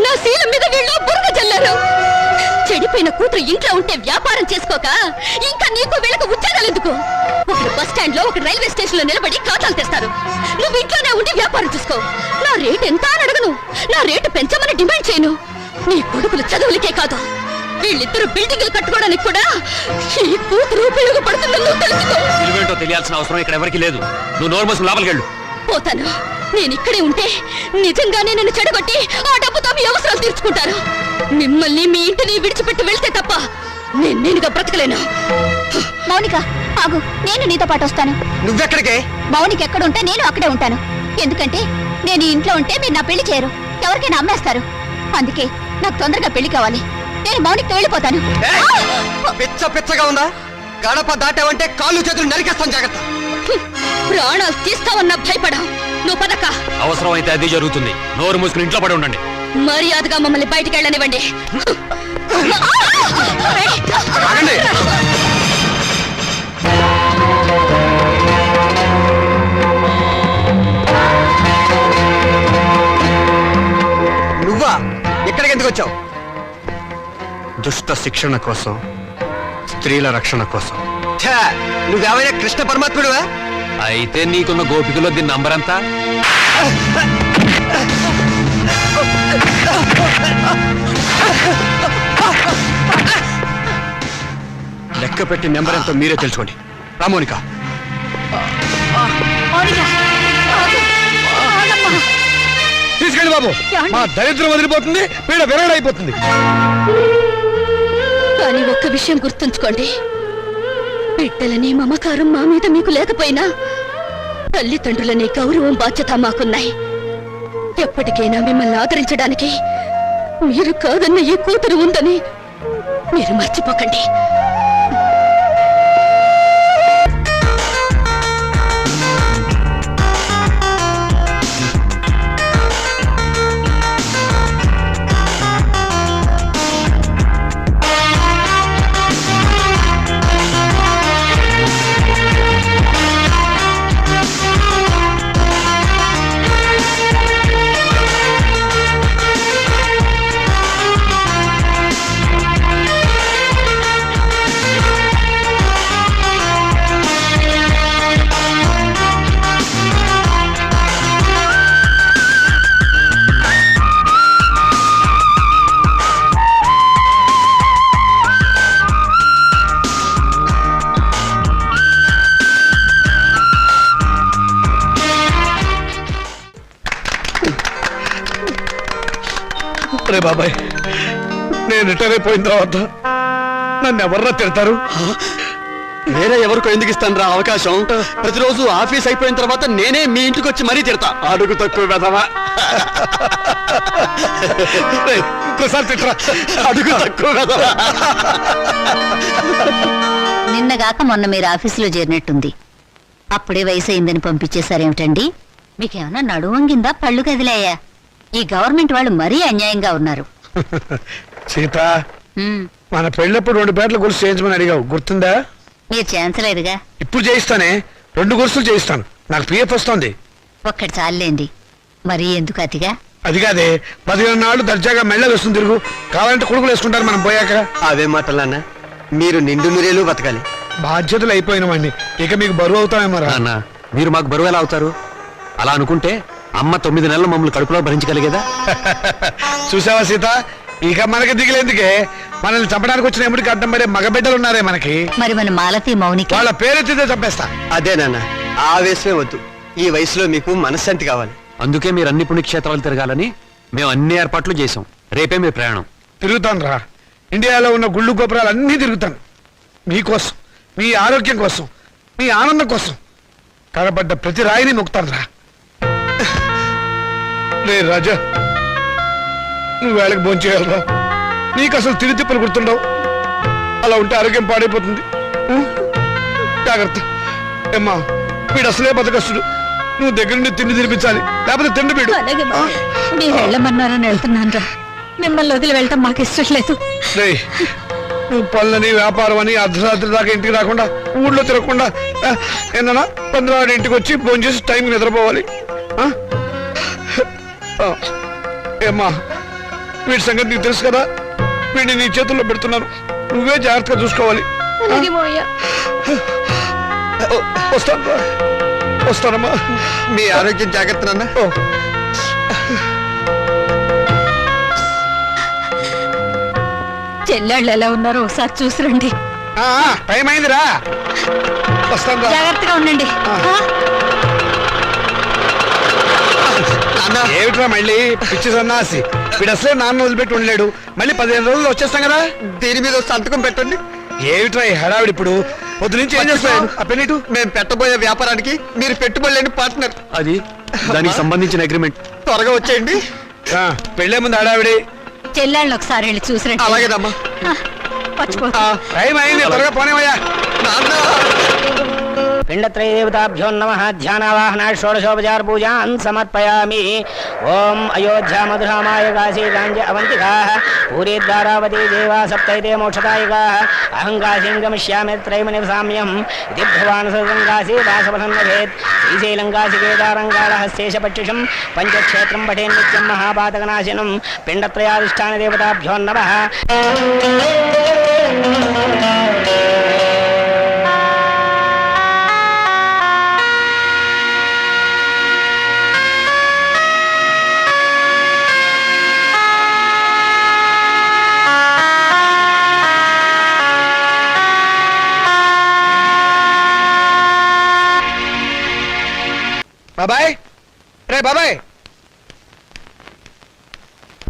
నా శీలం మీద వీళ్ళు బురద చల్లారు. చెడిపోయిన కూతురు ఇంట్లో ఉంటే వ్యాపారం చేసుకోక ఇంకా నీకు వీళ్ళకు ఉద్యోగాలు ఎందుకు? ఒకరు బస్ స్టాండ్ లో, ఒక రైల్వే స్టేషన్ లో నిలబడి ఖాతాలు తెస్తారు. నువ్వు ఇంట్లోనే ఉండి వ్యాపారం చూసుకో. నా రేటు ఎంత అని అడగను, నా రేటు పెంచమని డిమాండ్ చేయను. నీ కొడుకులు చదువులకే కాదు, వీళ్ళిద్దరు బిల్డింగ్లు కట్టుకోవడానికి కూడా ఈ కూతురు ఉపయోగపడుతుందని నువ్వు తెలుసుకో. విలువేంటో తెలియాల్సిన అవసరం ఇక్కడ ఎవరికి లేదు. నువ్వు నోరు మూసుకుని లోపలికి వెళ్ళు. పోతాను. నేను ఇక్కడే ఉంటే నిజంగానే నన్ను చెడగొట్టి ఆ డబ్బుతో మీ అవసరాలు తీర్చుకుంటారు. మిమ్మల్ని మీ ఇంటిని విడిచిపెట్టి వెళ్తే తప్ప నేనుగా బ్రతకలేను. మౌనిక ఆగు, నేను నీతో పాటు వస్తాను. నువ్వెక్కడికే? మౌనిక ఎక్కడుంటే నేను అక్కడే ఉంటాను. ఎందుకంటే నేను ఈ ఇంట్లో ఉంటే మీరు నా పెళ్లి చేయరు, ఎవరికైనా అమ్మేస్తారు. అందుకే నాకు తొందరగా పెళ్లి కావాలి. నేను మౌనికతో వెళ్ళిపోతాను. పిచ్చ పిచ్చగా ఉందా? గడప దాటావంటే కాళ్ళు చేతులు నరికేస్తాను, జాగ్రత్త. ప్రాణాలు తీస్తావన్నా భయపడా. నువ్వు పదక్క. అవసరం అయితే అది జరుగుతుంది. నోరు మూసుకుని ఇంట్లో పడి ఉండండి. మర్యాదగా మమ్మల్ని బయటికి వెళ్ళనివ్వండి. ఆగండి. నువ్వా? ఎక్కడికి ఎందుకు వచ్చావు? దుష్ట శిక్షణ కోసం, స్త్రీల రక్షణ కోసం. ఛా, నువ్వేమైనా కృష్ణ పరమాత్ముడువా? అయితే నీకున్న గోపికలో దీని నంబర్ అంతా లెక్క పెట్టి నెంబర్ ఎంతో మీరే తెలుసుకోండి. రామోనిక, తీసుకెళ్ళి బాబు. మా దరిద్రం వదిలిపోతుంది, పీడ విరగడైపోతుంది. కానీ ఒక్క విషయం గుర్తుంచుకోండి, బిడ్డలని మమకారం మా మీద మీకు లేకపోయినా తల్లిదండ్రులనే గౌరవం, బాధ్యత మాకున్నాయి. ఎప్పటికైనా మిమ్మల్ని ఆదరించడానికి మీరు కాదన్న ఈ కూతురు ఉందని మీరు మర్చిపోకండి. రే బాబాయ్, నేను రిటైర్ అయిపోయిన తర్వాత నన్ను ఎవర్రా తిడతారు? వేరే ఎవరికో ఎందుకు ఇస్తాను రా అవకాశం? ప్రతిరోజు ఆఫీస్ అయిపోయిన తర్వాత నేనే మీ ఇంటికి వచ్చి మరీ తిడతా. అడుగు తక్కువ వెధవా. రేయ్, ఇంకోసారి తిట్టరా. అడుగు తక్కువ వెధవా. నిన్నగాక మొన్న మీరు ఆఫీసులో చేరినట్టుంది. అప్పుడే వయసు అయిందని పంపించేశారేమిటండి? మీకేమన్నా నడువంగిందా, పళ్ళు కదిలాయా? ఈ గవర్నమెంట్ వాళ్ళు మరీ అన్యాయంగా ఉన్నారు. సీత, మన పెళ్ళప్పుడు 2 పేటల గొలుసు చేయించమని అడిగావు, గుర్తుందా? మీరు చేయించలేదుగా. ఇప్పుడు చేయిస్తానే, 2 గొలుసులు చేయిస్తాను. నాకు పిఎఫ్ వస్తుంది. ఒక్కటి చాలండి, మరీ ఎందుకు అతిగా? అది కాదే 15 నాళ్ళు దర్జాగా మెళ్ళ వేస్తుంది తిరుగు. కావాలంటే కొడుకులు వేసుకుంటారు మనం పోయాక. అవే మాటలు నాన్న, మీరు నిండు నూరేళ్ళు బతకాలి. బాధ్యతలు అయిపోయిన వాడిని ఇక మీకు బరువు అవుతామేమో రా. నాన్న మీరు మాకు బరువు ఎలా అవుతారు? అలా అనుకుంటే అమ్మ 9 నెలలు మమ్మల్ని కడుపులో భరించగలిగేదా? చూసావా సీత, ఇక మనకి దిగులేందుకే. మనల్ని చంపడానికి వచ్చిన ఎముడికి అడ్డం పడే మగబిడ్డలు ఉన్నారే మనకి. మరి మన మాలతి మౌనికి వాళ్ళ పేరెత్తితే చంపేస్తా. అదే నాన్న, ఆవేశమే వద్దు. ఈ వయసులో మీకు మనశ్శాంతి కావాలి. అందుకే మీరు అన్ని పుణ్యక్షేత్రాలు తిరగాలని మేము అన్ని ఏర్పాట్లు చేసాం. రేపే మీ ప్రయాణం. తిరుగుతాను రా. ఇండియాలో ఉన్న గుళ్ళు గోపురాలు అన్నీ తిరుగుతాను. మీకోసం, మీ ఆరోగ్యం కోసం, మీ ఆనందం కోసం కనబడ్డ ప్రతి రాయిని నొక్కుతాను రా. రే రాజా, నువ్వు వేళకి భోంచేయాలరా. నీకు అసలు తిరిగి తిప్పలు గుర్తుండవు. అలా ఉంటే ఆరోగ్యం పాడైపోతుంది. జాగ్రత్త. ఏమ్మా, వీడు అసలే బతకస్తుడు. నువ్వు దగ్గర నుండి తిండి తినిపించాలి, లేకపోతే తిండి వీడు. మీరు వెళ్ళమన్నారని వెళ్తున్నాను రా. మిమ్మల్ని వదిలి వెళ్ళటం మాకు ఇష్టం లేదు. రేయ్, నువ్వు పనులని వ్యాపారం అని అర్ధరాత్రి దాకా ఇంటికి రాకుండా ఊళ్ళో తిరగకుండా ఏమన్నా 15 ఇంటికి వచ్చి ఫోన్ చేసి టైంకి నిద్రపోవాలి. ఏమ్మా, వీడి సంగతి నీకు తెలుసు కదా. వీడిని నీ చేతుల్లో పెడుతున్నాను, నువ్వే జాగ్రత్తగా చూసుకోవాలి. వస్తాను, వస్తానమ్మా. మీ ఆరోగ్యం జాగ్రత్త నాన్న. చెల్లెళ్ళు ఎలా ఉన్నారో ఒకసారి చూసిరండి. టైం అయిందిరా, వస్తాను. జాగ్రత్తగా ఉండండి. ఏమిట్రా మళ్ళీ పిచ్చి సన్నాసి. వీడు అసలే నాన్న వదిలిపెట్టి ఉండలేడు. మళ్ళీ 15 రోజులు వచ్చేస్తాం కదా. దీని మీద సంతకం పెట్టండి. ఏమిట్రా ఈ హడావిడి? ఇప్పుడు పొద్దు నుంచి ఏం చేస్తాను? ఆ పెన్నిటు. మేము పెట్టబోయే వ్యాపారానికి మీరు పెట్టుబడి లేని పార్ట్నర్. అది దానికి సంబంధించిన అగ్రిమెంట్. త్వరగా వచ్చేయండి. పెళ్ళే ముందు హడావిడి. చెల్లెళ్ళని ఒకసారి వెళ్ళి చూసిరండి. అలాగేదమ్మా. టైం అయింది, త్వరగా పోనేవయ్యా. పిండత్రయదేవతాభ్యో నమః. ధ్యానవాహన షోడశోపచార పూజాన్ సమర్పయామి. ఓం అయోధ్యా మధురామాయ కాశీ గాంజ అవంతికాః పూరీ ద్వారావతి దేవా సప్తైతే మోక్షదాయకాః. అహం కాశీం గమిష్యామి త్రైమనివసామ్యం ఇది భవాన్ సర్వం కాశీ వాసవసం నభేత్. శ్రీశైలం కాశీ కేదారంగాళహస్తేశ పక్షిషం పంచక్షేత్రం పఠేన్ నిత్యం మహాపాతకనాశనం. పిండత్రయాధిష్టాన దేవతాభ్యో నమః. బాబాయ్, రే బాబాయ్.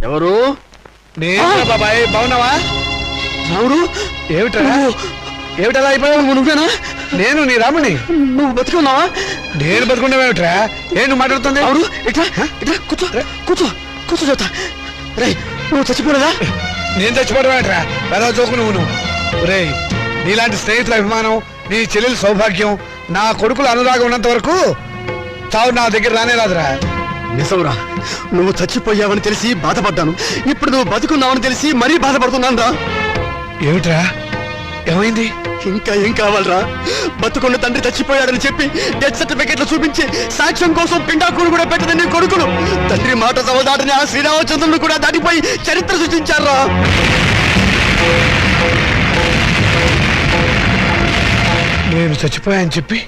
ఎవరు? నేను బాబాయ్. బాగున్నావా? ఎవరు? ఏమిటా ఏమిటలా అయిపోయావు? నువ్వేనా? నేను నీ రాముని. నువ్వు బతుకున్నావా? నేను బతుకున్నావేమిట్రా? ఏ నువ్వు మాట్లాడుతుంది? ఎవరు? ఇట్లా ఇట్లా కూర్చో, కూర్చో, కూర్చో చెప్తా. రే, నువ్వు చచ్చిపోలేదా? నేను చచ్చిపోవడమేట్రా? పెద్ద చోకు నువ్వు. రే, నీలాంటి స్నేహితుల అభిమానం, నీ చెల్లెల సౌభాగ్యం, నా కొడుకుల అనురాగం ఉన్నంత వరకు చావు నా దగ్గర రానే రాదురా. నిజంరా, నువ్వు చచ్చిపోయావని తెలిసి బాధపడ్డాను. ఇప్పుడు నువ్వు బతుకున్నావని తెలిసి మరీ బాధపడుతున్నాను రా. ఏమిట్రా, ఏమైంది? ఇంకా ఏం కావాలరా? బతుకున్న తండ్రి చచ్చిపోయాడని చెప్పి డెత్ సర్టిఫికెట్లు చూపించి సాక్ష్యం కోసం పిండాకుడు కూడా పెట్టదని నీ కొడుకులు తండ్రి మాట సవదాటని ఆ శ్రీరామచంద్రుడు కూడా దాటిపోయి చరిత్ర సృష్టించారా. నేను చచ్చిపోయాని చెప్పి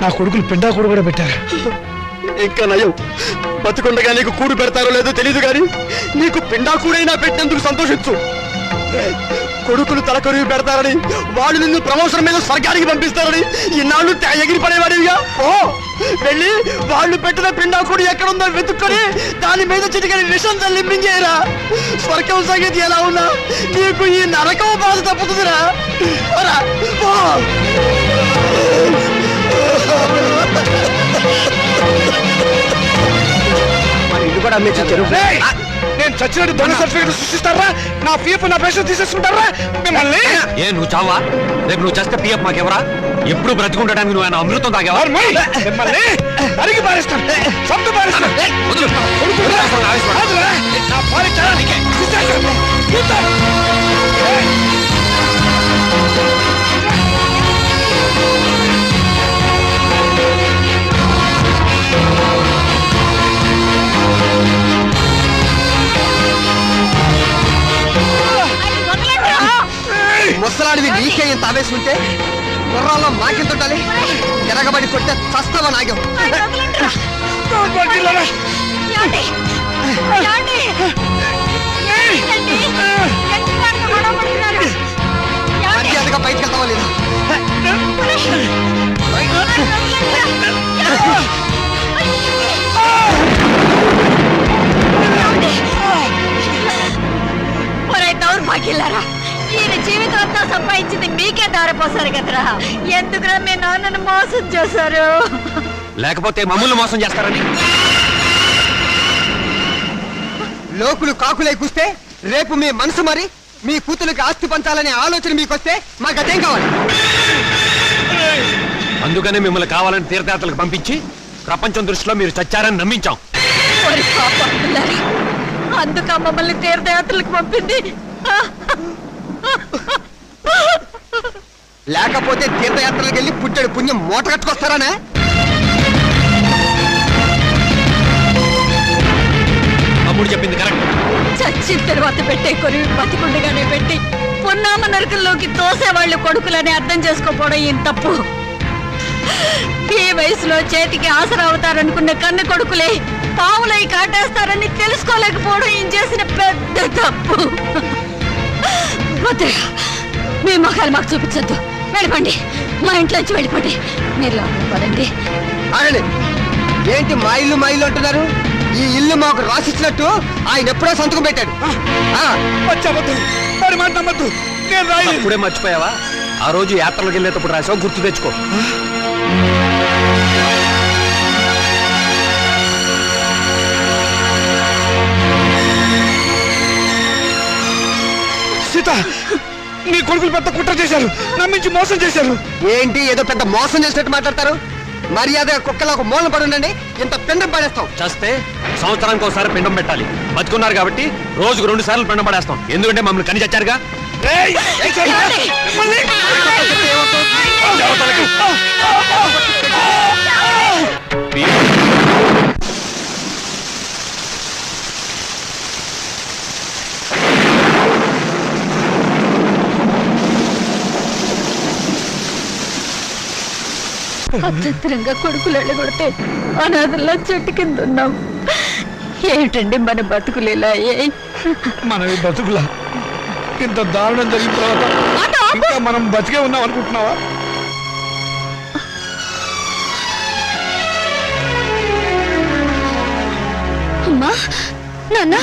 నా కొడుకులు పిండాకుడు కూడా పెట్టారు. ఇంకా నయం, బతుకుండగా నీకు కూడు పెడతారో లేదో తెలియదు కానీ నీకు పిండాకుడైనా పెట్టినందుకు సంతోషించు. కొడుకులు తలకొరివి పెడతారని, వాళ్ళు నిన్ను ప్రమోషన్ మీద స్వర్గానికి పంపిస్తారని ఇన్నాళ్ళు ఎగిరి పడేవాడివిగా. ఓ వెళ్ళి వాళ్ళు పెట్టిన పిండాకుడు ఎక్కడుందో వెతుక్కొని దాని మీద చిటికని విషం తల్లింపించేయరా. స్వర్గం సంగతి ఎలా ఉన్నా నీకు ఈ నరకం బాధ తప్పుతుందిరా. ఇది కూడా అమ్మే చెరువు. నేను చచ్చినట్టు దొంగ సర్టిఫికెట్ సృష్టిస్తారా? నా పీఎఫ్ నా పేషెంట్ తీసేసుకుంటారా మిమ్మల్ని? ఏ నువ్వు చావా? రేపు నువ్వు చేస్తే పిఎఫ్ మాకెవరా? ఎప్పుడు బ్రతికుండడానికి నువ్వు ఆయన అమృతం తాగేవా? మిమ్మల్ని అడిగి పారేస్తాను, చంపి పారేస్తాను. నా భార్య చాలా కుర్రాడివి నీకే ఇంత ఆవేశం ఉంటే కుర్రాల్లో మాకెంత ఉండాలి? ఎరగబడి కొట్టే చస్తావా నాగం? మర్యాదగా బయటకు వెళ్తావా లేదా? మాకిల్లారా ఈయన జీవితం అంతా సంపాదించింది మీకే దారిపోసారు కదరా. ఎందుకురా మీ నాన్నను మోసం చేశారు? లేకపోతే మమ్మల్ని మోసం చేస్తారని. లోకులు కాకులై కూస్తే రేపు మీ మనసు మరి మీ కూతురికి ఆస్తి పంచాలనే ఆలోచన మీకొస్తే మాకు అదేం కావాలి? అందుకనే మిమ్మల్ని కావాలని తీర్థయాత్రలకు పంపించి ప్రపంచం దృష్టిలో మీరు చచ్చారని నమ్మించాం. ఓరి పాపంలారా, అందుక మమ్మల్ని తీర్థయాత్రలకు పంపింది. లేకపోతే తీర్థయాత్రలకు వెళ్ళి పుట్టడు పుణ్యం మూట కట్టుకొస్తారానే? తమ్ముడు చెప్పింది కరెక్ట్. చచ్చిన తర్వాత పెట్టే కొరివి బతికుండగానే పెట్టి పున్నామ నరకంలోకి తోసేవాళ్ళు కొడుకులని అర్థం చేసుకోపోవడం ఏం తప్పు. ఈ వయసులో చేతికి ఆసరా అవుతారనుకున్న కన్న కొడుకులే పావులై కాటేస్తారని తెలుసుకోలేకపోవడం ఏం చేసిన పెద్ద తప్పు. వద్దురా, మీ మొఖాలు మాకు చూపించద్దు. వెళ్ళిపోండి, మా ఇంట్లోంచి వెళ్ళిపోండి. మీరు లోపలికి పదండి. ఆగండి, ఏంటి మా ఇల్లు అంటున్నారు? ఈ ఇల్లు మాకు రాసిచ్చినట్టు ఆయన ఎప్పుడో సంతకం పెట్టాడు. మరి మాట నమ్మద్దు, నేను రాయలేదు. ఇప్పుడే మర్చిపోయావా? ఆ రోజు యాత్రలకు వెళ్ళేటప్పుడు రాసావు, గుర్తు తెచ్చుకో. సీత, నీ కొడుకులు పెద్ద కుట్ర చేశారు, నమ్మించి మోసం చేశారు. ఏంటి ఏదో పెద్ద మోసం చేసినట్టు మాట్లాడతారు? మర్యాద కుక్కలా ఒక మూలన పడి ఉండండి, ఇంత పిండం పడేస్తాం. చేస్తే సంవత్సరానికి ఒకసారి పిండం పెట్టాలి. బతుకున్నారు కాబట్టి రోజుకు 2 సార్లు పిండం పడేస్తాం. ఎందుకంటే మమ్మల్ని కని చచ్చారుగా. అత్యంతరంగా కొడుకులు వెళ్ళగొడితే అనాథల్లా చెట్టు కింద ఉన్నాం. ఏమిటండి మన బతుకులేలా? మనవి బతుకులా? ఇంత దారుణం జరిగిన తర్వాత ఇంకా మనం బతికే ఉన్నాం అనుకుంటున్నావా? అమ్మా, నాన్న,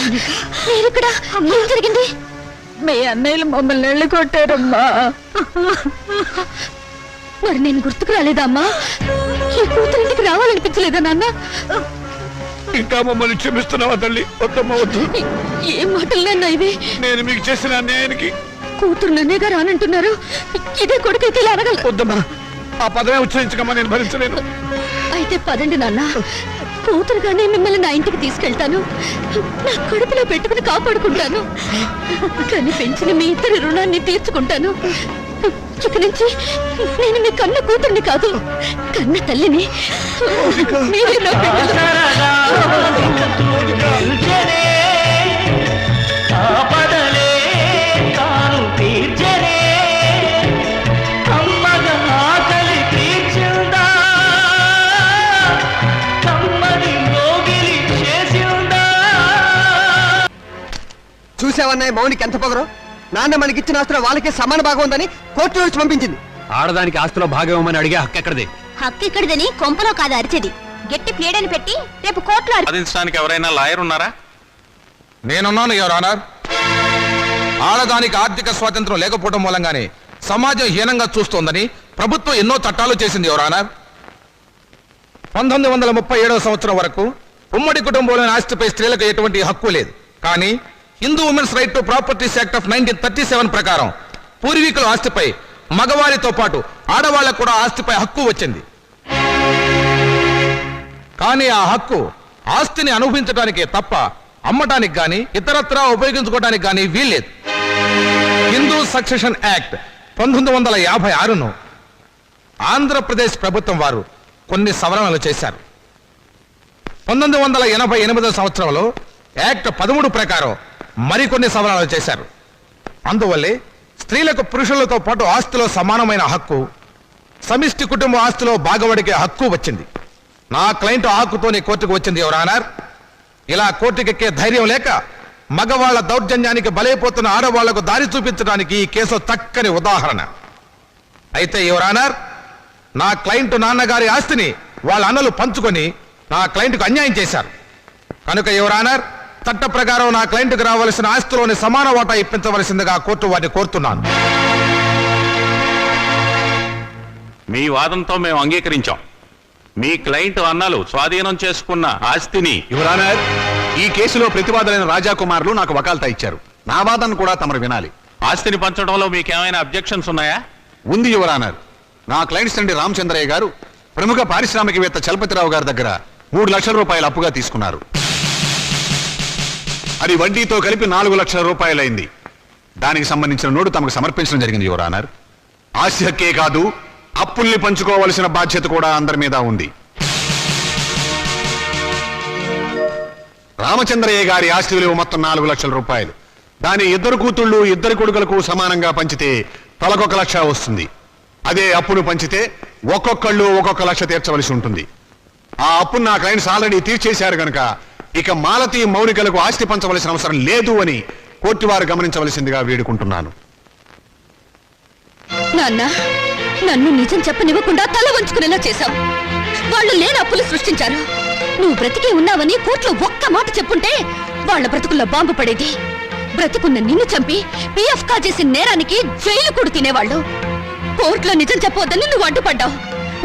మీరిక్కడ? ఏం జరిగింది? మీ అన్నయ్యలు మమ్మల్ని వెళ్ళగొట్టారమ్మా. మరి నేను గుర్తుకు రాలేదా అమ్మా? ఈ కూతురింటికి రావాలనిపించలేదా నాన్న? ఇంకా మమ్మల్ని క్షమిస్తున్నావా తల్లి? వద్దమ్మా, వద్దు. ఏం మాటలన్నా ఇవి? నేను మీకు చేసిన అన్యాయానికి కూతురు నన్నేగా రానంటున్నారు. ఇదే కొడుకైతే ఇలా అనగల. వద్దమ్మా, ఆ పదమే ఉచ్చరించకమ్మా, నేను భరించలేను. అయితే పదండి నాన్న, కూతురుగానే మిమ్మల్ని నా ఇంటికి తీసుకెళ్తాను. నా కడుపులో పెట్టుకుని కాపాడుకుంటాను. కానీ పెంచిన మీ ఇద్దరి రుణాన్ని తీర్చుకుంటాను. ఇక నుంచి నేను మీ కన్న కూతుర్ని కాదు, కన్న తల్లిని. మీరే నా బిడ్డలు. చూసావన్నాయి మౌనికి ఎంత పొగరు? నాన్న మనకిచ్చిన ఆస్తులు వాళ్ళకే సమాన భాగం ఉందని కోర్టు నుంచి పంపించింది. ఆడదానికి ఆస్తిలో భాగం ఇవ్వమని అడిగే హక్కు ఎక్కడిది? హక్కు ఇక్కడిదని కొంపలో కాదు అరిచేది. గట్టి ప్లేడని పెట్టి రేపు కోర్టులో సాధించడానికి ఎవరైనా లాయర్ ఉన్నారా? నేనున్నాను యువర్ ఆనర్. ఆడదానికి ఆర్థిక స్వాతంత్రం లేకపోవడం మూలంగానే సమాజం హీనంగా చూస్తోందని ప్రభుత్వం ఎన్నో చట్టాలు చేసింది యువర్ ఆనర్. 1937 సంవత్సరం వరకు ఉమ్మడి కుటుంబంలోని ఆస్తిపై స్త్రీలకు ఎటువంటి హక్కు లేదు. కానీ Hindu women's right to properties act of 1937 ప్రకారం పూర్వీకుల ఆస్తిపై మగవారితో పాటు ఆడవాళ్లకు కూడా ఆస్తిపై హక్కు వచ్చింది. కానీ ఆ హక్కు ఆస్తిని అనుభవించడానికే తప్ప అమ్మటానికి గాని ఇతరత్రా ఉపయోగించుకోవడానికి గాని వీల్లేదు. హిందూ సక్సెషన్ యాక్ట్ 1956ను ఆంధ్రప్రదేశ్ ప్రభుత్వం వారు కొన్ని సవరణలు చేశారు. 1988 సంవత్సరంలో యాక్ట్ 13 ప్రకారం మరికొన్ని సవరణలు చేశారు. అందువల్లే స్త్రీలకు పురుషులతో పాటు ఆస్తిలో సమానమైన హక్కు, సమిష్టి కుటుంబ ఆస్తిలో భాగవడికే హక్కు వచ్చింది. నా క్లయింట్ హక్కుతోనే కోర్టుకు వచ్చింది యువర్ ఆనర్. ఇలా కోర్టుకెక్కే ధైర్యం లేక మగవాళ్ల దౌర్జన్యానికి బలైపోతున్న ఆడవాళ్లకు దారి చూపించడానికి ఈ కేసు చక్కని ఉదాహరణ. అయితే యువర్ ఆనర్, నా క్లయింట్ నాన్నగారి ఆస్తిని వాళ్ళ అన్నలు పంచుకొని నా క్లయింట్కు అన్యాయం చేశారు. కనుక యువర్ ఆనర్, చట్ట ప్రకారం నా క్లయింట్కి రావాల్సిన ఆస్తిలోని సమాన వాటా ఇప్పించవలసిందిగా కోర్టు వారిని కోరుతున్నాను. మీ వాదంతో మేము అంగీకరించాం. మీ క్లయింట్ అన్నలు స్వాధీనం చేసుకున్న ఆస్తిని యువర్ ఆనర్, ఈ కేసులో ప్రతివాదులైన రాజాకుమారులు నాకు వకాల్తా ఇచ్చారు. నా వాదన కూడా తమరు వినాలి. ఆస్తిని పంచడంలో మీకేమైనా అబ్జెక్షన్స్ ఉన్నాయా? ఉంది యువర్ ఆనర్. నా క్లయింట్స్ తండ్రి రామచంద్రయ్య గారు ప్రముఖ పారిశ్రామికవేత్త చలపతిరావు గారి దగ్గర 3 లక్షల రూపాయలు అప్పుగా తీసుకున్నారు. అది వడ్డీతో కలిపి 4 లక్షల రూపాయలైంది. దానికి సంబంధించిన నోటు తమకు సమర్పించడం జరిగింది యువర్ ఆనర్. ఆస్తి హక్కే కాదు, అప్పుల్ని పంచుకోవలసిన బాధ్యత కూడా అందరి మీద ఉంది. రామచంద్రయ్య గారి ఆస్తి విలువ మొత్తం 4 లక్షల రూపాయలు. దాని 2 కూతుళ్ళు 2 కొడుకులకు సమానంగా పంచితే తలకొక 1 లక్ష వస్తుంది. అదే అప్పును పంచితే ఒక్కొక్కళ్ళు 1 లక్ష తీర్చవలసి ఉంటుంది. ఆ అప్పును నా క్లయింట్స్ ఆల్రెడీ తీర్చేశారు గనక ఇక మాలతి మౌనికలకు ఆస్తి పంచవలసిన అవసరం లేదు అని కోర్టు వారు గమనించవలసిందిగా వేడుకుంటున్నాను. నాన్న, నన్ను నిజం చెప్పనివ్వకుండా తల వంచుకునేలా చేశావు. వాళ్ళు లేని అప్పులు సృష్టించారు. నువ్వు బ్రతికే ఉన్నావని కోర్టులో ఒక్క మాట చెప్పుంటే వాళ్ళ బ్రతుకుల్లో బాంబు పడేది. బ్రతికున్న నిన్ను చంపి పిఎఫ్ కాజేసిన నేరానికి జైలు కూడా తినేవాళ్ళు. కోర్టులో నిజం చెప్పవద్దని నువ్వు అడ్డుపడ్డావు.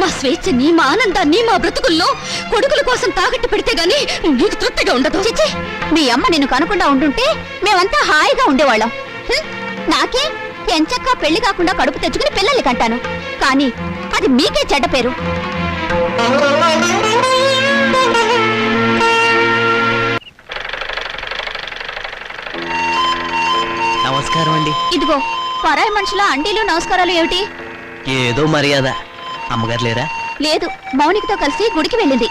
మా స్వేచ్ఛని, మా ఆనందాన్ని, మా బ్రతుకుల్లో కొడుకుల కోసం తాకట్టు పెడితే గాని నీకు తృప్తిగా ఉండదు. చిచ్చి, మీ అమ్మ నిన్ను కనుకుండా ఉండుంటే మేమంతా హాయిగా ఉండేవాళ్ళం. నాకే ఎంచక్కా పెళ్లి కాకుండా కడుపు తెచ్చుకుని పిల్లల్ని కంటాను. కానీ అది మీకే చెడ్డ పేరు. నమస్కారం అండి. ఇదిగో పరాయి మనుషుల అండీలు నమస్కారాలు ఏమిటి? ఏదో మర్యాద. అమ్మగారు లేరా? లేదు, మౌనికతో కలిసి గుడికి వెళ్ళింది.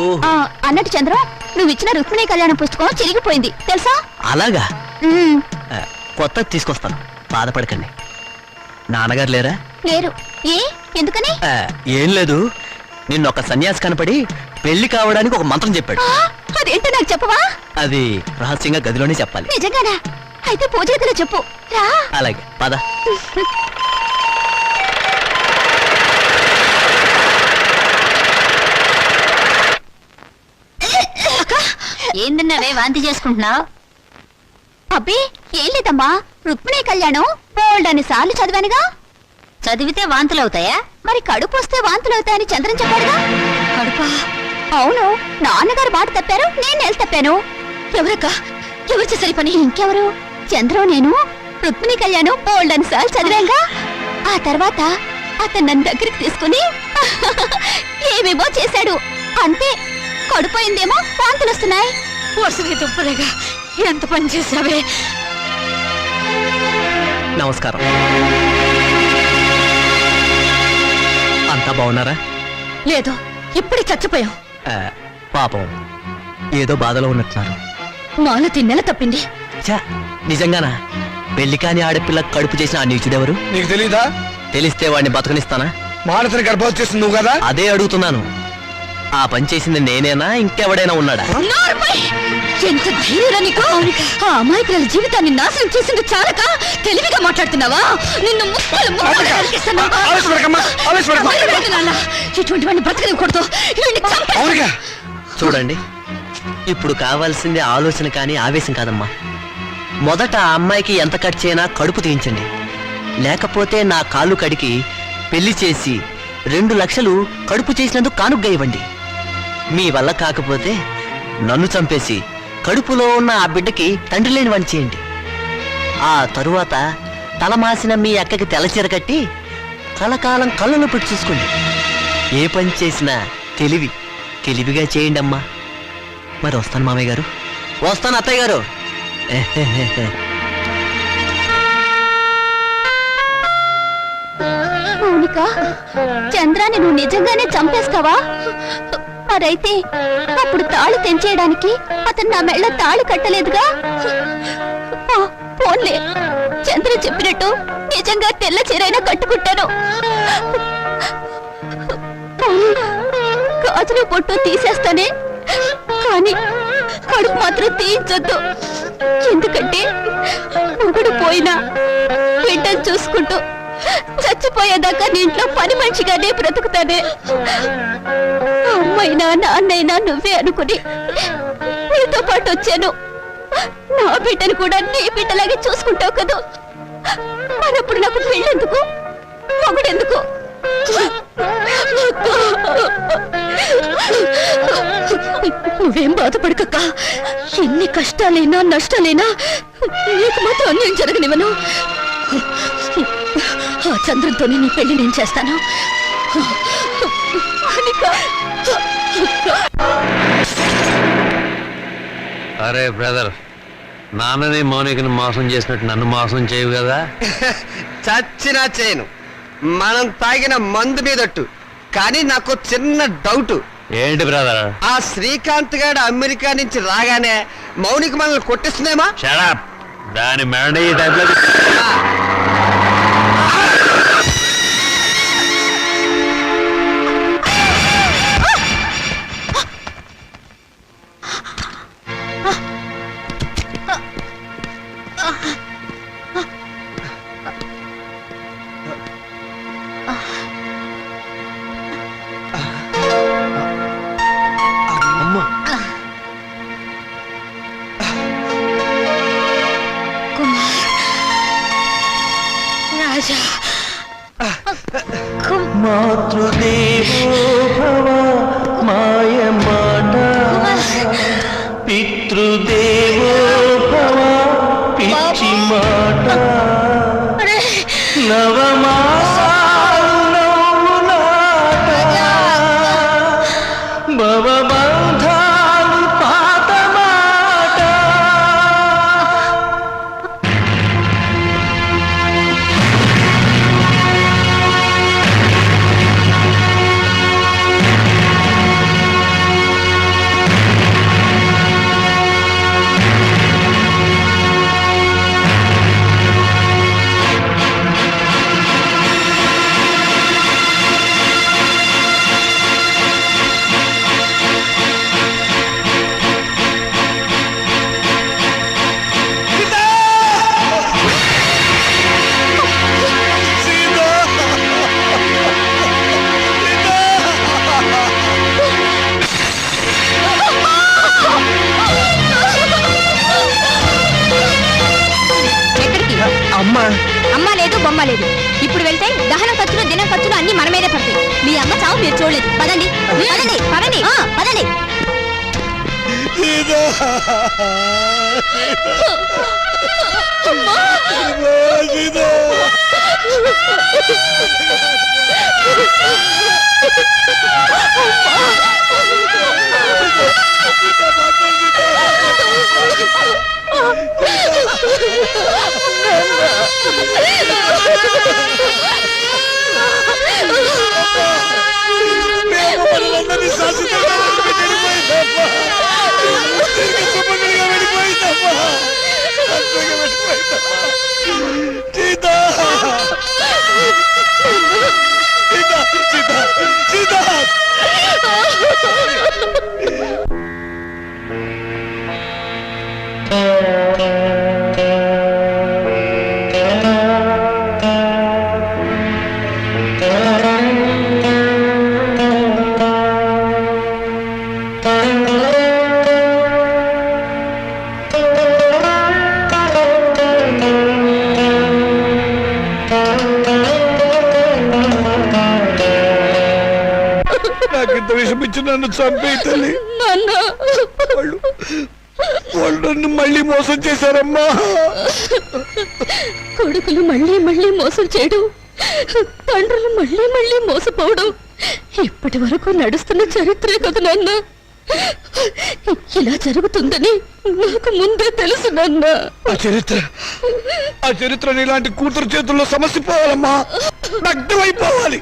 ఓహో. అన్నట్టు చంద్రం, నువ్వు ఇచ్చిన రుక్మిణి కళ్యాణ పుస్తకం చిరిగిపోయింది తెలుసా? అలాగా? ఉమ్, కొత్తది తీసుకొస్తాను, బాధపడకండి. నాన్నగారు లేరా? లేరు. ఏ, ఎందుకని? ఏం లేదు, నిన్న ఒక సన్యాసి కనపడి పెళ్లి కావడానికి ఒక మంత్రం చెప్పాడు. అదేంటో నాకు చెప్పవా? అది రహస్యంగా గదిలోనే చెప్పాలి. నిజంగానా? అయితే పూజ గదిలో చెప్పు. రా. అలాగే, పద. ఏందన్నావే వాంతి చేసుకుంటున్నావు? అబ్బే ఏం లేదమ్మా, రుక్మిణి కళ్యాణం బోల్డని సార్లు చదివానుగా. చదివితే వాంతులు అవుతాయా? మరి కడుపు వస్తే వాంతులు అవుతాయని చంద్రం చెప్పాడుగా. కడుపా? అవును, నాన్నగారు మాట తప్పారు, నేను నెల తప్పాను. ఎవరక్క? ఎవరు చేసరి పని? ఇంకెవరు? చంద్రం నేను రుక్మిణి కళ్యాణం బోల్డని సార్లు చదివాంగా. ఆ తర్వాత అతను నన్ను దగ్గరికి తీసుకుని ఏమేమో చేశాడు. అంతే, కడుపోయిందేమో, వాంతులు వస్తున్నాయి. వరుసగా తుప్పలేగా ఎంత పని చేసావే. నమస్కారం. అంతా బాగున్నారా? లేదు, ఇప్పుడే చచ్చిపోయాం. పాపం ఏదో బాధలో ఉన్నట్టున్నారు. మాలతి నెల తప్పింది. ఛా, నిజంగానా? పెళ్లి కాని ఆడపిల్ల కడుపు చేసిన ఆ నీచుడెవరు? నీకు తెలీదా? తెలిస్తే వాడిని బతకనిస్తానా? మాలతిని గర్భవతి చేస్తుంది నువ్వు కదా? అదే అడుగుతున్నాను. ఆ పని చేసింది నేనేనా, ఇంకెవడైనా ఉన్నాడా? నోర్మై! ఎంత ధైర్యం నీకు! ఆ అమాయకుల జీవితాన్ని నాశనం చేసింది చాలక తెలివిగా మాట్లాడుతున్నావా? నిన్ను ముక్కలు ముక్కలు నరికేస్తాను. వదిలిపెట్టు నాన్న. ఇటువంటి వాడిని బ్రతకనివ్వకూడదు. వీడిని చంపేస్తాను. చూడండి, ఇప్పుడు కావాల్సింది ఆలోచన కానీ ఆవేశం కాదమ్మా. మొదట ఆ అమ్మాయికి ఎంత ఖర్చు అయినా కడుపు తీయించండి. లేకపోతే నా కాళ్ళు కడికి పెళ్లి చేసి 2 లక్షలు కడుపు చేసినందుకు కానుగ్గా ఇవ్వండి. మీ వల్ల కాకపోతే నన్ను చంపేసి కడుపులో ఉన్న ఆ బిడ్డకి తండ్రి లేని వాడిని చేయండి. ఆ తరువాత తలమాసిన మీ అక్కకి తెల్లచీర కట్టి కలకాలం కళ్ళలో పెట్టి చూసుకోండి. ఏ పని చేసినా తెలివిగా చేయండి అమ్మా. మరి వస్తాను మామయ్య గారు. వస్తాను అత్తయ్య గారు. మౌనిక, చంద్రాన్ని నువ్వు నిజంగానే చంపేస్తావా? మరైతే అప్పుడు తాళి తెంచేయడానికి అతను నా మెళ్ళ తాళి కట్టలేదుగా. పోన్లే, చంద్ర చెప్పినట్టు నిజంగా తెల్ల చీరైనా కట్టుకుంటాను. గాజులు పొట్టు తీసేస్తానే, కానీ కడుపు మాత్రం తీయించొద్దు. ఎందుకంటే మొగుడు పోయినా బిడ్డను చూసుకుంటూ చచ్చిపోయేదాకా నీ ఇంట్లో పని మనిషిగానే బ్రతుకుతానే. అమ్మైనా నాన్నైనా నువ్వే అనుకుని నీతో పాటు వచ్చాను. నా బిడ్డను కూడా నీ బిడ్డలాగే చూసుకుంటావు కదా. మరప్పుడు నాకు పెళ్ళెందుకు, మొగుడెందుకు? నువ్వేం బాధపడకక్క. ఎన్ని కష్టాలైనా నష్టాలైనా నీకు మాత్రం అన్యాయం జరగనివ్వను. ఆ చంద్రంతోనే నీ పెళ్లి నేను చేస్తాను. అరే బ్రదర్, నాన్నని మౌనికని మోసం చేసినట్టు నన్ను మోసం చేయవు కదా. చచ్చినా చేయను, మనం తాగిన మందు మీదట్టు. కానీ నాకు చిన్న డౌట్. ఏంటి బ్రదర్? ఆ శ్రీకాంత్ గారు అమెరికా నుంచి రాగానే మౌనిక మనల్ని కొట్టిస్తుందేమా? షడప్, దాని మెడ ఈ టైప్లో. రాజా, మాతృదేవో భవ మాయ మాట, పితృదేవో భవ పిచ్చి మాట, నవమాసాలు నవ్వులాట, భవబంధాలు పాత మాట. అమ్మ లేదు, బొమ్మ లేదు. ఇప్పుడు వెళ్తే దహనం ఖర్చులు, దినం ఖర్చులు అన్ని మన మీదే పడతాయి. మీ అమ్మ చావు మీరు చూడలేదు. పదండి పదండి పదండి పదండి. నాకింత విషమిచ్చి నన్ను చంపే తల్లి. వాళ్ళు నన్ను మళ్ళీ మోసం చేశారమ్మా. కొడుకులు మళ్ళీ మళ్ళీ మోసం చేయడం, తండ్రులు మళ్ళీ మళ్ళీ మోసపోవడం ఇప్పటి వరకు నడుస్తున్న చరిత్రే కదా నాన్న. ఇలా జరుగుతుందని నాకు ముందే తెలుసు నాన్న. ఆ చరిత్ర ఇలాంటి కూతురు చేతుల్లో సమస్య పోవాలమ్మా, నగ్నమైపోవాలి.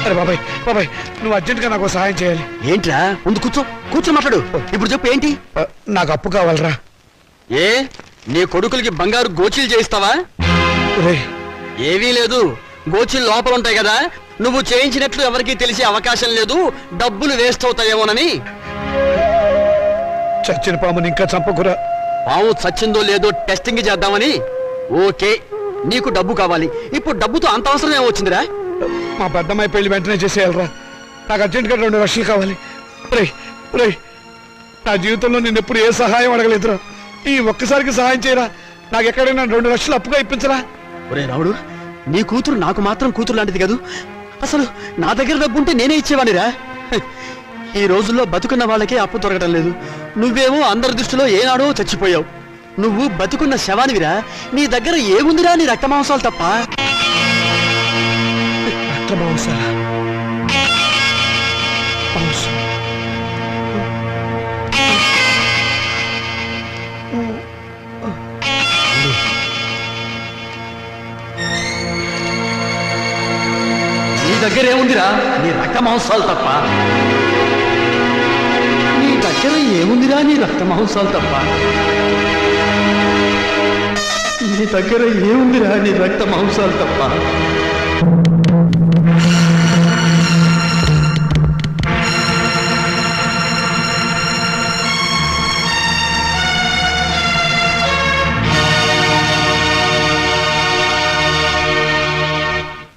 అరే బాబాయ్ బాబాయ్ నువ్వు అర్జెంట్గా నాకు సహాయం చేయాలి. ఏంట్రా ముందు కూర్చో మాట్లాడు. ఇప్పుడు చెప్పు ఏంటి? నాకు అప్పు కావాలరా. ఏ నీ కొడుకులకి బంగారు గోచీలు చేయిస్తావా? ఒరేయ్ ఏవీ లేదు, గోచీలు లోపల ఉంటాయి కదా, నువ్వు చేయించినట్లు ఎవరికీ తెలిసే అవకాశం లేదు, డబ్బులు వేస్ట్ అవుతాయేమోనని. చచ్చిన పాముని ఇంకా చంపకురా. పాము చచ్చిందో లేదో టెస్టింగ్ చేద్దామని. ఓకే, నీకు డబ్బు కావాలి. ఇప్పుడు డబ్బుతో అంత అవసరం ఏమొచ్చిందిరా? మా పెద్దమ్మాయి పెళ్లి వెంటనే చేసేయాలరా. నాకు అర్జెంట్గా 2 లక్షలు కావాలి. రేయ్ రేయ్ నా జీవితంలో నేను ఎప్పుడు ఏ సహాయం అడగలేదురా. ఈ ఒక్కసారికి సహాయం చేయరా. నాకు ఎక్కడైనా 2 లక్షలు అప్పుగా ఇప్పించరా. ఒరే రావుడు, నీ కూతురు నాకు మాత్రం కూతురు లాంటిది కాదు. అసలు నా దగ్గర డబ్బు ఉంటే నేనే ఇచ్చేవాడిరా. ఈ రోజుల్లో బతుకున్న వాళ్ళకే అప్పు దొరకడం లేదు. నువ్వేమో అందరి దృష్టిలో ఏనాడో చచ్చిపోయావు. నువ్వు బతుకున్న శవానివిరా. నీ దగ్గర ఏముందిరా? నీ రక్త మాంసాలు తప్ప. రక్తమాంసాలా? మాంసం. నీ దగ్గర ఏముందిరా? నీ రక్త మాంసాలు తప్ప. నీ దగ్గర ఏముందిరా? నీ రక్త మాంసాలు తప్ప. నీ దగ్గర ఏముందిరా? నీ రక్త మాంసాలు తప్ప.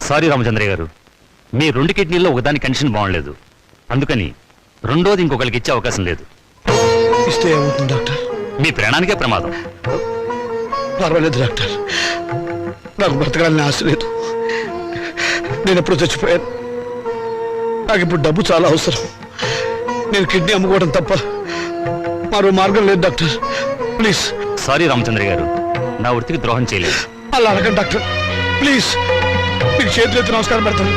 సారీ రామచంద్రయ్య గారు, మీ 2 కిడ్నీల్లో ఒకదాని కండిషన్ బాగలేదు, అందుకని రెండోది ఇంకొకరికి ఇచ్చే అవకాశం లేదు. ఇస్తే ఏమవుతుంది డాక్టర్? మీ ప్రాణానికే ప్రమాదం. పర్వాలేదు డాక్టర్, నాకు బ్రతకాలని ఆశ లేదు. నేను ఎప్పుడు చచ్చిపోయాను. నాకు ఇప్పుడు డబ్బు చాలా అవసరం. నేను కిడ్నీ అమ్ముకోవడం తప్ప మరో మార్గం లేదు డాక్టర్. ప్లీజ్. సారీ రామచంద్రయ్య గారు, నా వృత్తికి ద్రోహం చేయలేదు. అలా అనకండి డాక్టర్, ప్లీజ్. మీకు చేతులెత్తి నమస్కారం పెడతాను.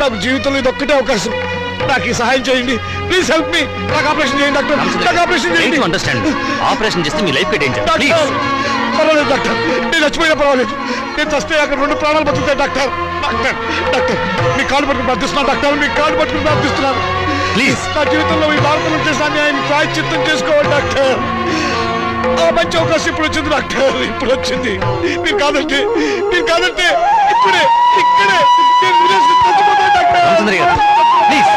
నాకు జీవితంలో ఇది ఒక్కటే అవకాశం. నాకు ఈ సహాయం చేయండి. Please help me. నాకు ఆపరేషన్ చేయండి డాక్టర్. నాకు ఆపరేషన్ చేయండి. అండర్స్టాండ్. ఆపరేషన్ చేస్తే మీ లైఫ్ కట్టేయండి. డాక్టర్ పర్వాలేదు డాక్టర్, నేను చచ్చిపోయినా పర్వాలేదు. నేను చస్తే అక్కడ 2 ప్రాణాలు బతుకుతాయి డాక్టర్. డాక్టర్ డాక్టర్ మీ కాలు పట్టుకుని ప్రార్థిస్తున్నాను డాక్టర్. మీ కాలు పట్టుకుని ప్రార్థిస్తున్నాను. ప్లీజ్. నా జీవితంలో ఈ భారతం చేసిన అన్యాయాన్ని ప్రాయశ్చిత్తం చేసుకోవాలి డాక్టర్. ఆ మంచి అవకాశం ఇప్పుడు వచ్చింది డాక్టర్. ఇప్పుడు వచ్చింది. మీరు కాదంటే ఇక్కడే నేను విదేశీ చచ్చిపోతాను డాక్టర్. రామచంద్రయ్య గారు, ప్లీజ్.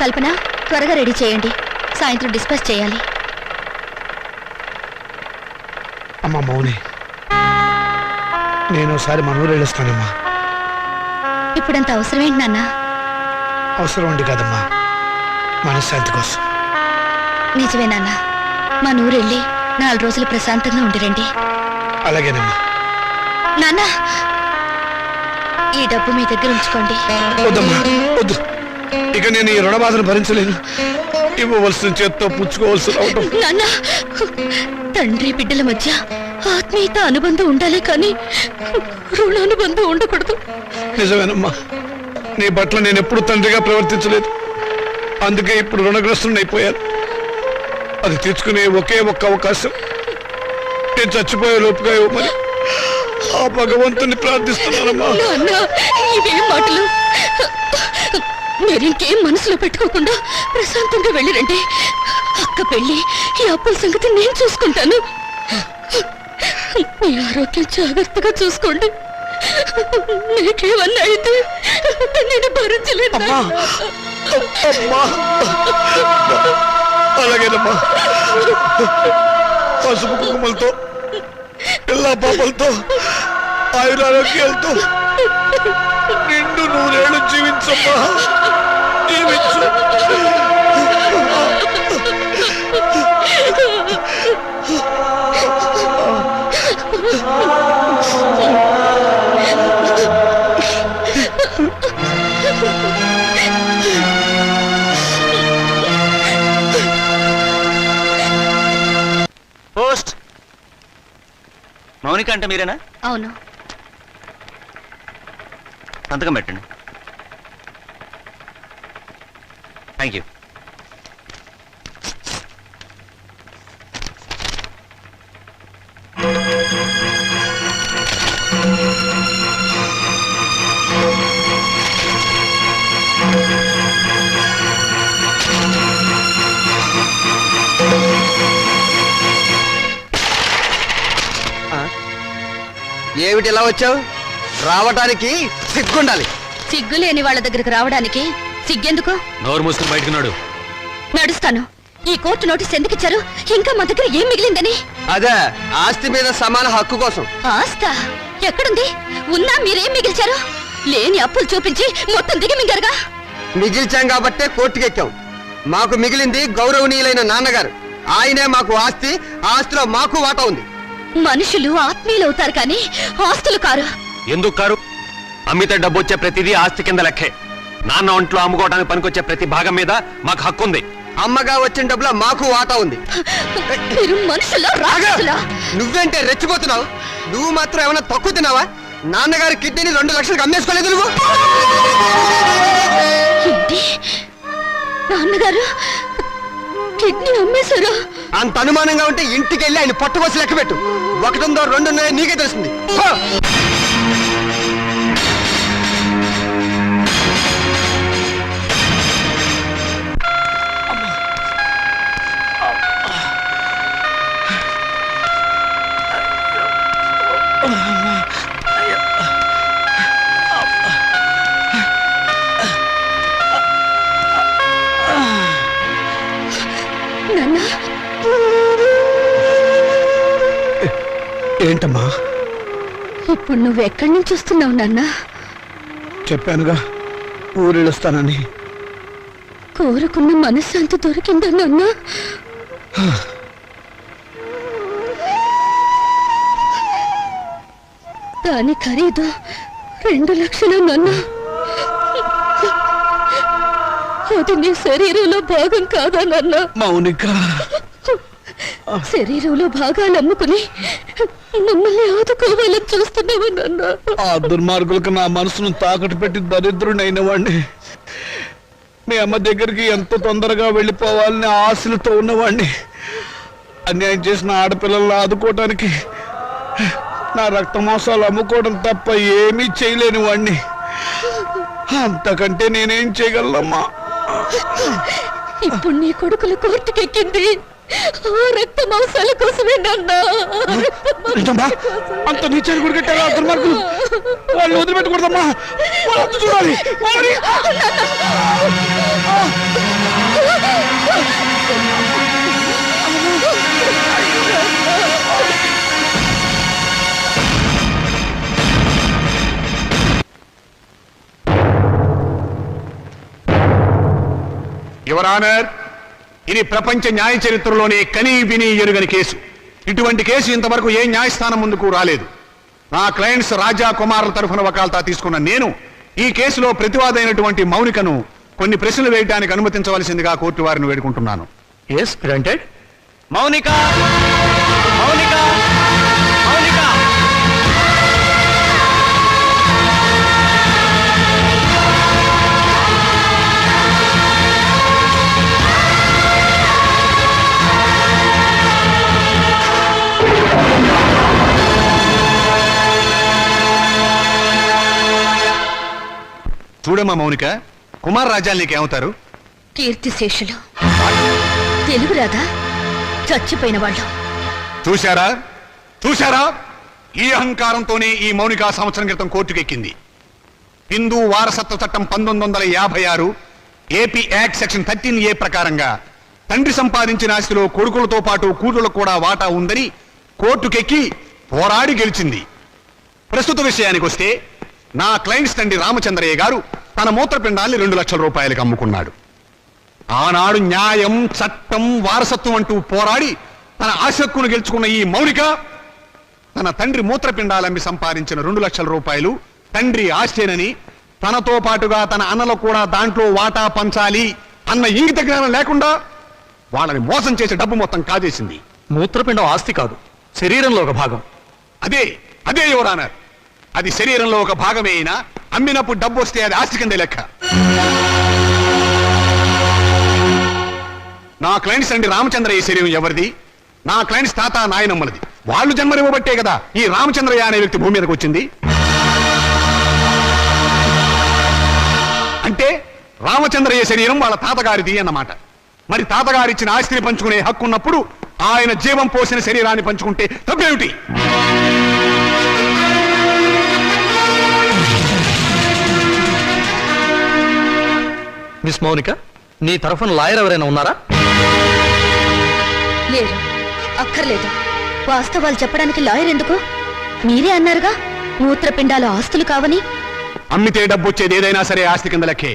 కల్పన, త్వరగా రెడీ చేయండి. సాయంత్రం డిస్పాచ్ చేయాలి. అమ్మా మౌని, నేను ఒకసారి మనూరు వెళ్ళొస్తానమ్మా. ఇప్పుడంత అవసరం ఏంటి నాన్న? అవసరం ఉండి కాదమ్మా, మనశ్శాంతి కోసం. నిజమే నాన్న, మా నూరెళ్ళి 4 రోజులు ప్రశాంతంగా ఉండిరండి. అలాగేనమ్మా. నాన్న, ఈ డబ్బు మీ దగ్గర ఉంచుకోండి. వద్దమ్మా వద్దు. ఇక నేను ఈ రుణ బాధను భరించలేను. ఇవ్వవలసిన చేత్తో పుచ్చుకోవాల్సిన అవటం. నాన్న, తండ్రి బిడ్డల మధ్య ఆత్మీయత అనుబంధం ఉండాలి కానీ రుణానుబంధం ఉండకూడదు. నిజమేనమ్మా, నీ పట్ల నేను ఎప్పుడు తండ్రిగా ప్రవర్తించలేదు. అందుకే ఇప్పుడు రుణగ్రస్తుని అయిపోయాను. అది తీర్చుకునే ఒకే ఒక్క అవకాశం నేను చచ్చిపోయే లోపుగా ఇవ్వమని ఆ భగవంతుని ప్రార్థిస్తున్నానమ్మా. నాన్న, ఇవేం మాటలు? మీరింకేం మనసులో పెట్టుకోకుండా ప్రశాంతంగా వెళ్ళిరండి. అక్క పెళ్లి, ఈ అప్పుల సంగతి నేను చూసుకుంటాను. మీ ఆరోగ్యం జాగ్రత్తగా చూసుకోండి. నీకేమన్నా అయితే నేను భరించలేదు. అలాగేనమ్మా. పసుపు కుంకుమలతో, పిల్ల పాపలతో, ఆయురారోగ్యాలతో నిండు 100 ఏళ్ళు జీవించమ్మా. జీవించు. పోస్ట్. మౌనిక అంటే మీరేనా? అవును. సంతకం పెట్టండి. Thank you. ఏమిటి ఇలా వచ్చావు? రావటానికి సిగ్గుండాలి. సిగ్గు లేని వాళ్ళ దగ్గరికి రావడానికి సిగ్గెందుకు? నోరు మూసుకుని బయటకు నాడు. నడుస్తాను. ఈ కోర్టు నోటీస్ ఎందుకు ఇచ్చారు? ఇంకా మా దగ్గర ఏం మిగిలిందని? అదే ఆస్తి మీద సమాన హక్కు కోసం. ఆస్తా ఎక్కడుంది? ఉన్నా మీరేం మిగిల్చారు? లేని అప్పులు చూపించి మొత్తం దిగమింగారుగా. మిగిల్చాం కాబట్టే కోర్టుకెక్కాం. మాకు మిగిలింది గౌరవనీయులైన నాన్నగారు. ఆయనే మాకు ఆస్తి. ఆస్తిలో మాకు వాటా ఉంది. మనుషులు ఆత్మీయులు అవుతారు కానీ ఆస్తులు కారు. ఎందుకు కారు? అమ్మితే డబ్బు వచ్చే ప్రతిదీ ఆస్తి కింద లెక్కే. నాన్న ఒంట్లో అమ్ముకోవడానికి పనికొచ్చే ప్రతి భాగం మీద మాకు హక్కు ఉంది. అమ్మగా వచ్చిన డబ్బులో మాకు వాటా ఉంది. మీరు మనుషులా రాక్షసులా? నువ్వేంటే రెచ్చిపోతున్నావు? నువ్వు మాత్రం ఏమైనా తక్కువ తిన్నావా? నాన్నగారి కిడ్నీని 2 లక్షలకు అమ్మేసుకోలేదు నువ్వు. ఏంటి? నాన్నగారు కిడ్నీ అమ్మేశారు? అంత అనుమానంగా ఉంటే ఇంటికి వెళ్ళి ఆయన పట్టుకోసి లెక్క పెట్టు. 1 ఉందో 2 ఉన్నాయో నీకే తెలుస్తుంది. ఏంటమ్మా? ఇప్పుడు నువ్వు ఎక్కడి నుంచి వస్తున్నావు నాన్న? చెప్పానుగా ఊరెళ్ళొస్తానని. కోరుకున్న మనశ్శాంతి దొరికిందా నాన్న? దాని ఖరీదు 2 లక్షలు నాన్న. అది నీ శరీరంలో భాగం కాదా నాన్న? మౌనిక, శరీరంలో భాగాలు అమ్ముకుని మమ్మల్ని ఆదుకోవాలని చూస్తున్నావా నాన్న? ఆ దుర్మార్గులకు నా మనసును తాకట్టు పెట్టి దరిద్రుడైన వాడిని. మీ అమ్మ దగ్గరికి ఎంత తొందరగా వెళ్ళిపోవాలని ఆశలతో ఉన్నవాడిని. అన్యాయం చేసిన ఆడపిల్లలను ఆదుకోవటానికి నా రక్త మాంసాలు అమ్ముకోవడం తప్ప ఏమీ చేయలేని వాడిని. అంతకంటే నేనేం చేయగలనమ్మా? ఇప్పుడు నీ కొడుకుల కోర్టుకెక్కింది ఆ రక్త మాంసాల కోసమే నాన్న. అంత నీచాన్ని కూడా కట్టారా దుర్మార్గులు? వాళ్ళు వదిలిపెట్టకూడదమ్మా. వాళ్ళంతా చూడాలి. యువర్ ఆనర్, ఇది ప్రపంచ న్యాయ చరిత్రలోనే కనీ విని ఎరుగని కేసు. ఇటువంటి కేసు ఇంతవరకు ఏ న్యాయస్థానం ముందుకు రాలేదు. నా క్లయింట్స్ రాజా కుమార్ల తరఫున వకాల్తా తీసుకున్న నేను ఈ కేసులో ప్రతివాదైనటువంటి మౌనికను కొన్ని ప్రశ్నలు వేయడానికి అనుమతించవలసిందిగా కోర్టు వారిని వేడుకుంటున్నాను. మౌనిక, మౌనిక, మౌనిక. చూడమ్మా మౌనిక, కుమార్ రాజాలు నీకేమవుతారు? కీర్తిశేషులు. తెలుగు రాదా? చచ్చిపోయిన వాళ్ళు. చూశారా చూశారా? ఈ అహంకారంతోనే ఈ మౌనిక సంవత్సరం క్రితం కోర్టుకెక్కింది. హిందూ వారసత్వ చట్టం 1956 ఏపీ యాక్ట్ సెక్షన్ 13A ప్రకారంగా తండ్రి సంపాదించిన ఆస్తిలో కొడుకులతో పాటు కూతుళ్లకు కూడా వాటా ఉందని కోర్టుకెక్కి పోరాడి గెలిచింది. ప్రస్తుత విషయానికి వస్తే నా క్లయింట్స్ తండ్రి రామచంద్రయ్య గారు తన మూత్రపిండాన్ని 2 లక్షల రూపాయలకు అమ్ముకున్నాడు. ఆనాడు న్యాయం, చట్టం, వారసత్వం అంటూ పోరాడి తన ఆశక్కును గెలుచుకున్న ఈ మౌనిక తన తండ్రి మూత్రపిండాలమ్మి సంపాదించిన 2 లక్షల రూపాయలు తండ్రి ఆస్తేనని, తనతో పాటుగా తన అన్నలకు కూడా దాంట్లో వాటా పంచాలి అన్న ఇంగిత జ్ఞానం లేకుండా వాళ్ళని మోసం చేసే డబ్బు మొత్తం కాజేసింది. మూత్రపిండం ఆస్తి కాదు, శరీరంలో ఒక భాగం. అదే అదే యువర్ ఆనర్, అది శరీరంలో ఒక భాగమే అయినా అమ్మినప్పుడు డబ్బు వస్తే అది ఆస్తి కింద లెక్క. నా క్లయింట్స్ అండి రామచంద్రయ్య శరీరం ఎవరిది? నా క్లయింట్స్ తాత నాయనమ్మలది. వాళ్ళు జన్మనివ్వబట్టే కదా ఈ రామచంద్రయ్య అనే వ్యక్తి భూమి మీదకి వచ్చింది. అంటే రామచంద్రయ్య శరీరం వాళ్ళ తాతగారిది అన్నమాట. మరి తాతగారిచ్చిన ఆస్తిని పంచుకునే హక్కు ఉన్నప్పుడు ఆయన జీవం పోసిన శరీరాన్ని పంచుకుంటే తప్పేమిటి? మిస్ మౌనిక, నీ తరఫున లాయర్ ఎవరైనా ఉన్నారా? లేరు, అక్కర్లేదు. వాస్తవాలు చెప్పడానికి లాయర్ ఎందుకు? మీరే అన్నారుగా మూత్రపిండాల ఆస్తులు కావని. అమ్మితే డబ్బు వచ్చేది ఏదైనా సరే ఆస్తి కింద లెక్కే.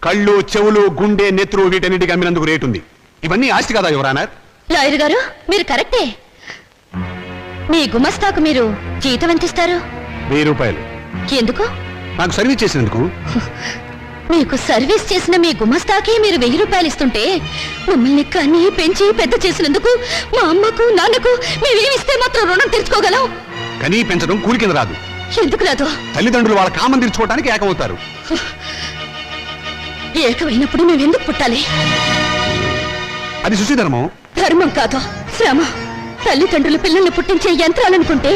కళ్ళు, చెవులు, గుండె, నెత్తురు వీటన్నిటికి అమ్మినందుకు రేటు ఉంది. ఇవన్నీ ఆస్తి కదా యువరానర్. లాయర్ గారు మీరు కరెక్టే. మీ గుమస్తాకు మీరు జీతం ఎంత ఇస్తారు? 1000 రూపాయలు. ఎందుకు? నాకు సర్వీస్ చేసినందుకు. మీకు సర్వీస్ చేసిన మీ గుమస్తాకి మీరు 1000 రూపాయలు ఇస్తుంటే మమ్మల్ని కన్ని పెంచి పెద్ద చేసినందుకు మా అమ్మకు నాన్నకు మేమేమిస్తే మాత్రం రుణం తీర్చుకోగలం? కనీ పెంచడం కూలి కింద రాదు. ఎందుకు రాదు? తల్లిదండ్రులు వాళ్ళ కామం తీర్చుకోవడానికి ఏకమవుతారు. ఏకమైనప్పుడు మేమెందుకు పుట్టాలి? అది సుశీధర్మం. ధర్మం కాదు, శ్రమ. తల్లిదండ్రులు పిల్లల్ని పుట్టించే యంత్రాలనుకుంటే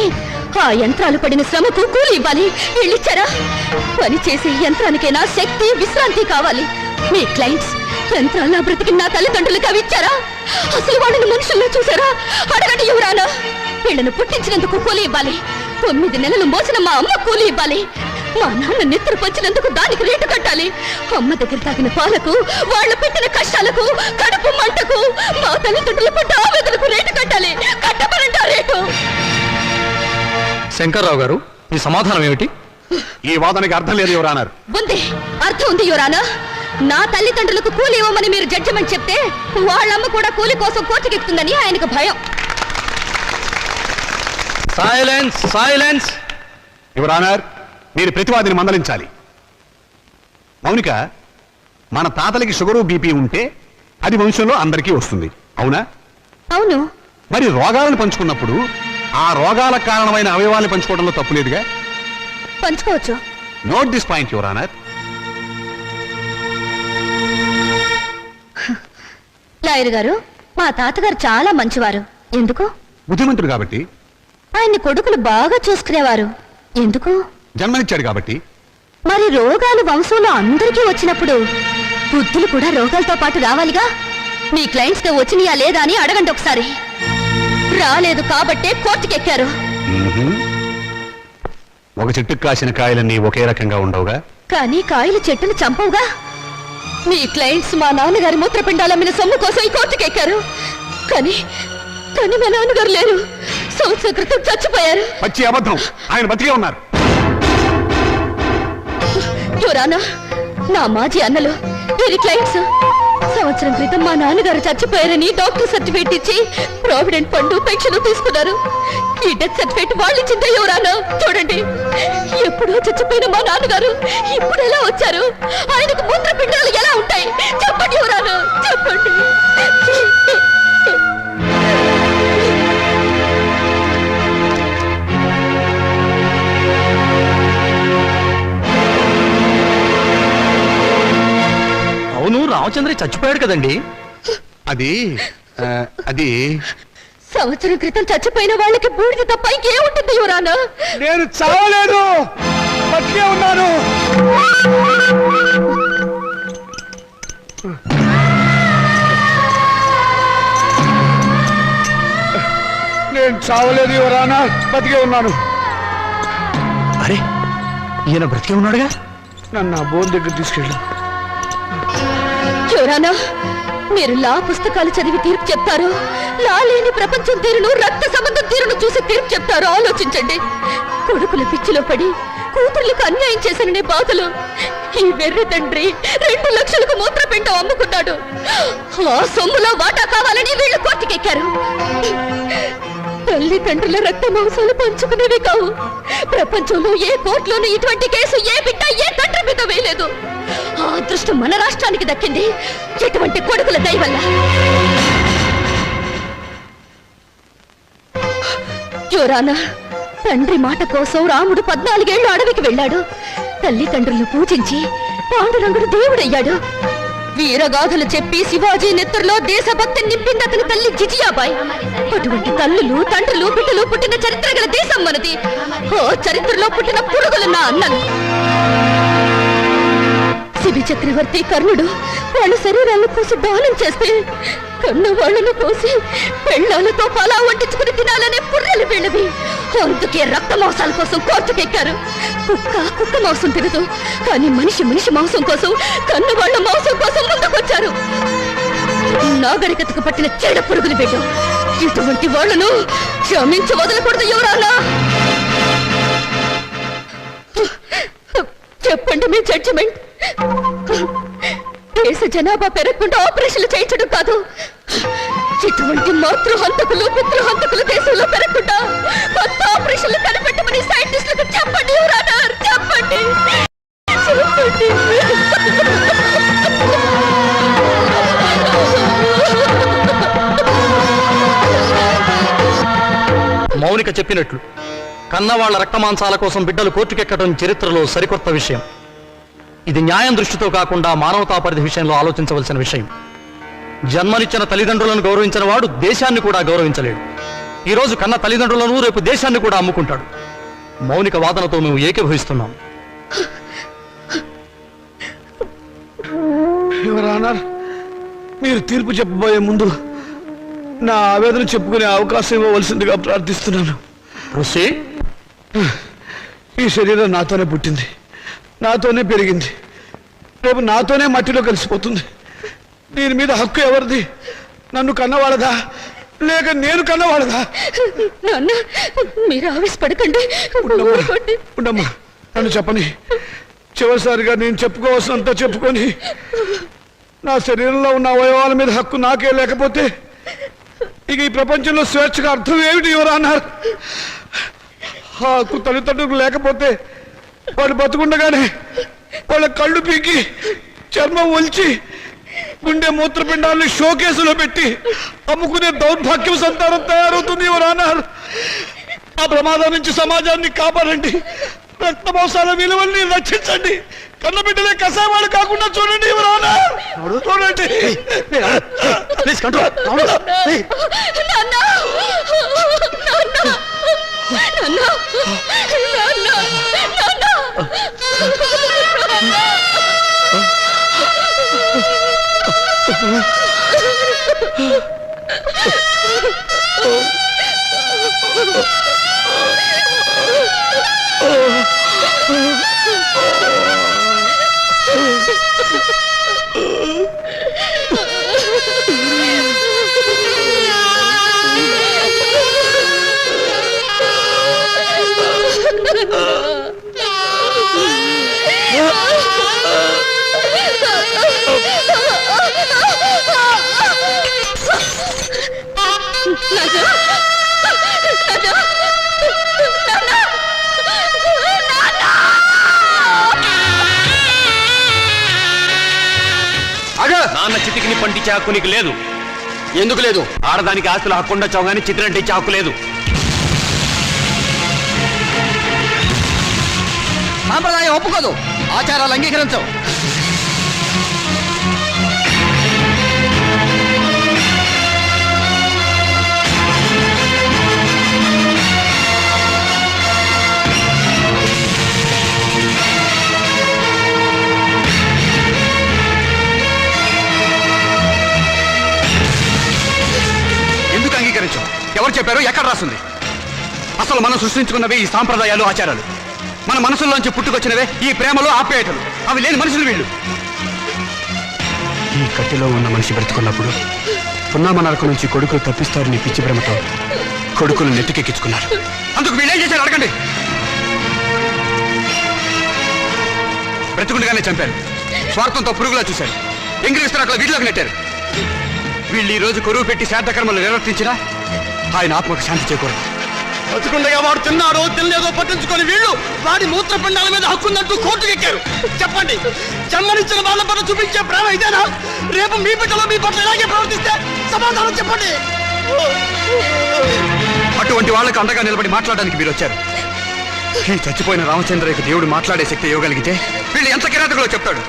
ఆ యంత్రాలు పడిన శ్రమకు కూలి ఇవ్వాలి. వీళ్ళిచ్చారా? పని చేసే యంత్రానికైనా శక్తి, విశ్రాంతి కావాలి. మీ క్లయింట్స్ యంత్రాల బ్రతికి నా తల్లిదండ్రులకు అవి ఇచ్చారా? అసలు వాళ్ళని మనుషుల్లో చూసారా? అడగండి యువరానా. వీళ్ళను పుట్టించినందుకు కూలి ఇవ్వాలి. 9 నెలలు మోసిన మా అమ్మ కూలి ఇవ్వాలి. మా నాన్న నిద్ర పంచినందుకు దానికి రేటు కట్టాలి. అమ్మ దగ్గర తాగిన పాలకు, వాళ్ళు పెట్టిన కష్టాలకు, కడుపు మంటకు, మా తల్లిదండ్రులు పడ్డ ఆవేదనకు రేటు కట్టాలి. కట్టమనంటా రేటు. శంకర్రావు గారు, మీ సమాధానం ఏమిటి? ఈ వాదనకి అర్థం లేదు యువరానర్. ఉంది, అర్థం ఉంది యువరానా. నా తల్లిదండ్రులకు కూలి ఇవ్వమని మీరు జడ్జిమెంట్ చెప్తే వాళ్ళమ్మ కూడా కూలి కోసం కోర్టుకెక్కుతుందని ఆయనకు భయం. Silence, silence. యువరానర్, మీరు ప్రతివాదిని మందలించాలి. మౌనిక, మన తాతలకి షుగరు, బీపీ ఉంటే అది వంశంలో అందరికీ వస్తుంది, అవునా? అవును. మరి రోగాలను పంచుకున్నప్పుడు ఆ రోగాలకు కారణమైన అవయవాలను పంచుకోవడంలో తప్పులేదుగా? పంచుకోవచ్చు. Note this point your honour. Lawyer గారు, మా తాతగారు చాలా మంచివారు. ఎందుకు? బుద్ధిమంతుడు కాబట్టి. ఆయన్ని కొడుకులు బాగా చూసుకునేవారు. ఎందుకు? జన్మనిచ్చాడు కాబట్టి. మరి రోగాలు వంశంలో అందరికీ వచ్చినప్పుడు బుద్ధులు కూడా రోగాలతో పాటు రావాలిగా. మీ క్లయింట్స్ తో వచ్చినాయా లేదా అని అడగండి ఒకసారి. రాలేదు కాబట్టే కోర్టుకెక్కారు. ఒక చెట్టుకు కాసిన కాయలన్నీ ఒకే రకంగా ఉండవుగా. కానీ కాయలు చెట్టును చంపవుగా. మీ క్లయింట్స్ మా నాన్నగారి మూత్రపిండాల మీద సొమ్ము కోసం ఈ కోర్టుకెక్కారు. కానీ కానీ మా నాన్నగారు లేరు. సంవత్సరం క్రితం చచ్చిపోయారు. పచ్చి అబద్ధం. ఆయన బతికే ఉన్నారు. యువరానా, నా మాజీ అన్నలు వీరి క్లయింట్స్ సంవత్సరం క్రితం మా నాన్నగారు చచ్చిపోయారని డాక్టర్ సర్టిఫికేట్ ఇచ్చి ప్రావిడెంట్ ఫండ్, పెన్షన్ తీసుకున్నారు. ఈ డెత్ సర్టిఫికేట్ వాళ్ళు ఇచ్చిందే యువరానా. చూడండి, ఎప్పుడో చచ్చిపోయిన మా నాన్నగారు ఇప్పుడు ఎలా వచ్చారు? ఆయనకు మూత్రపిండాలు ఎలా ఉంటాయి? చెప్పండి యువరానా, చెప్పండి. అవును, రామచంద్ర చచ్చిపోయాడు కదండి. అది సంవత్సరం క్రితం చచ్చిపోయిన వాళ్ళకి బూడిద తప్ప ఇంకేముంటుంది యువరానా? నేను చావలేదు, బతికే ఉన్నాను. నేను చావలేదు యువరానా, బతికే ఉన్నాను. అరే, ఈయన బ్రతికే ఉన్నాడుగా. నన్ను ఆ బోన్ దగ్గర తీసుకెళ్ళు. యువరానా, మీరు లా పుస్తకాలు చదివి తీర్పు చెప్తారు. లా లేని ప్రపంచం తీరును, రక్త సంబంధం తీరును చూసి తీర్పు చెప్తారు. ఆలోచించండి. కొడుకుల పిచ్చిలో పడి కూతుర్లకు అన్యాయం చేశాననే బాధలు ఈ వెర్రి తండ్రి 2 లక్షలకు మూత్రపిండం అమ్ముకున్నాడు. ఆ సొమ్ములో వాటా కావాలని వీళ్ళు కోర్టుకెక్కారు. తల్లిదండ్రుల రక్త మాంసాలు పంచుకునేవి కావు. ప్రపంచంలో ఏ కోర్టులోనూ ఇటువంటి కేసు ఏ బిడ్డ ఏ తండ్రి మీద వేయలేదు. ఆ అదృష్టం మన రాష్ట్రానికి దక్కింది ఎటువంటి కొడుకుల దయ వల్ల. యువరానా, తండ్రి మాట కోసం రాముడు 14 ఏళ్లు అడవికి వెళ్ళాడు. తల్లిదండ్రులను పూజించి పాండురంగుడు దేవుడయ్యాడు. వీరగాథలు చెప్పి శివాజీ నెత్తురులో దేశభక్తిని నింపింది అతని తల్లి జిజియాబాయ్. అటువంటి తల్లులు, తండ్రులు, బిడ్డలు పుట్టిన చరిత్ర గల దేశం మనది. ఓ చరిత్రలో పుట్టిన పురుగులు నా అన్నలు. శిబి చక్రవర్తి, కర్ణుడు వాళ్ళ శరీరాలను కోసి దానం చేస్తే కన్న వాళ్ళను కోసి పెళ్ళాలతో పలా వండించుకుని తినాలనే పుర్రెలు వీళ్ళవి. అందుకే రక్త మాంసాల కోసం కోర్టుకెక్కారు. కుక్క మాంసం తినదు, కానీ మనిషి మాంసం కోసం, కన్న వాళ్ళ మాంసం కోసం ముందుకొచ్చారు. నాగరికతకు పట్టిన చెడ పురుగులు బిడ్డ. ఇటువంటి వాళ్ళను క్షమించి వదలకూడదు యువరానా. చెప్పండి మీ జడ్జిమెంట్. దేశ జనాభా పెరగకుండా ఆపరేషన్లు చేయించడం కాదు, ఇటువంటి మాతృహంతకులు పితృహంతకులు దేశంలో పెరగకుండా కొత్త ఆపరేషన్లు కనిపెట్టమని సైంటిస్టులకు చెప్పండి యువరానా, చెప్పండి. మౌనిక చెప్పినట్లు కన్నవాళ్ల రక్తమాంసాల కోసం బిడ్డలు కోర్టుకెక్కడం చరిత్రలో సరికొత్త విషయం. ఇది న్యాయం దృష్టితో కాకుండా మానవతా పరిధి విషయంలో ఆలోచించవలసిన విషయం. జన్మనిచ్చిన తల్లిదండ్రులను గౌరవించిన వాడు దేశాన్ని కూడా గౌరవించలేడు. ఈ రోజు కన్న తల్లిదండ్రులను రేపు దేశాన్ని కూడా అమ్ముకుంటాడు. మౌనిక వాదనతో మేము ఏకీభవిస్తున్నాం. మీరు తీర్పు చెప్పబోయే ముందు నా ఆవేదన చెప్పుకునే అవకాశం ఇవ్వవలసిందిగా ప్రార్థిస్తున్నాను. ఈ శరీరం నాతోనే పుట్టింది, నాతోనే పెరిగింది, రేపు నాతోనే మట్టిలో కలిసిపోతుంది. దీని మీద హక్కు ఎవరిది? నన్ను కన్నవాళ్ళదా లేక నేను కన్నవాళ్ళదా? నాన్న, మీరు ఆవేశపడకండి. ఉండమ్మా, నన్ను చెప్పని. చివరిసారిగా నేను చెప్పుకోవాల్సినంత చెప్పుకొని నా శరీరంలో ఉన్న అవయవాల మీద హక్కు నాకే లేకపోతే ఇక ఈ ప్రపంచంలో స్వేచ్ఛగా అర్థం ఏమిటి ఎవరు అన్నారు? హక్కు తల్లిదండ్రులకు లేకపోతే వాళ్ళు బతుకుండగానే వాళ్ళ కళ్ళు పీకి చర్మం ఒలిచి గుండె మూత్రపిండాలని షోకేసులో పెట్టి అమ్ముకునే దౌర్భాగ్యం సంతానం తయారవుతుంది ఎవరు అన్నారు? ఆ ప్రమాదం నుంచి సమాజాన్ని కాపాడండి, రక్త మాంసాల విలువల్ని రక్షించండి, కన్నబిడ్డలే కసావాళ్ళు కాకుండా చూడండి ఎవరు అన్నారు? చూడండి. నాన్న చితికిని పండించే హక్కు నీకు లేదు. ఎందుకు లేదు? ఆడదానికి ఆస్తుల హక్కు ఉండొచ్చావు కానీ చిత్రంటే ఇచ్చే హక్కు లేదు. సాంప్రదాయం ఒప్పుకోదు, ఆచారాలు అంగీకరించవు. ఎందుకు అంగీకరించవు? ఎవరు చెప్పారు? ఎక్కడ రాస్తుంది? అసలు మనం సృష్టించుకున్నవే ఈ సాంప్రదాయాలు, ఆచారాలు. మన మనసుల్లోంచి పుట్టుకొచ్చినవే ఈ ప్రేమలు, ఆప్యాయతలు. అవి లేని మనుషులు వీళ్ళు. ఈ కట్టెలో ఉన్న మనిషి బ్రతుకున్నప్పుడు పున్నామ నరకం నుంచి కొడుకులు తప్పిస్తారని పిచ్చి ప్రేమతో కొడుకులు నెత్తికెక్కించుకున్నారు. అందుకు వీళ్ళేం చేశారు అడగండి. బ్రతుకుండగానే చంపారు, స్వార్థంతో పురుగులా చూశారు, ఎంగిలిస్తారు, అట్లా వీటిలోకి నెట్టారు. వీళ్ళు ఈ రోజు కొరువు పెట్టి శ్రాద్ధ కర్మలు నిర్వర్తించినా ఆయన ఆత్మకు శాంతి చేకూరదు. బతుకుండగా వాడు తిన్నారో తినలేదో పట్టించుకొని వీళ్ళు వాడి మూత్రపిండాల మీద హక్కుందంటూ కోర్టుకు ఎక్కారు. చెప్పండి, జన్మనిచ్చిన వాళ్ళ పట్ల చూపించే ప్రేమ ఇదేనా? రేపు మీ బిడ్డలో మీ పట్ల ఇలాగే ప్రవర్తిస్తే సమాధానం చెప్పండి. అటువంటి వాళ్ళకు అండగా నిలబడి మాట్లాడడానికి మీరు వచ్చారు. ఈ చచ్చిపోయిన రామచంద్రయ్యకు దేవుడు మాట్లాడే శక్తి ఇవ్వగలిగితే వీళ్ళు ఎంత కిరాతకులో చెప్తాడు.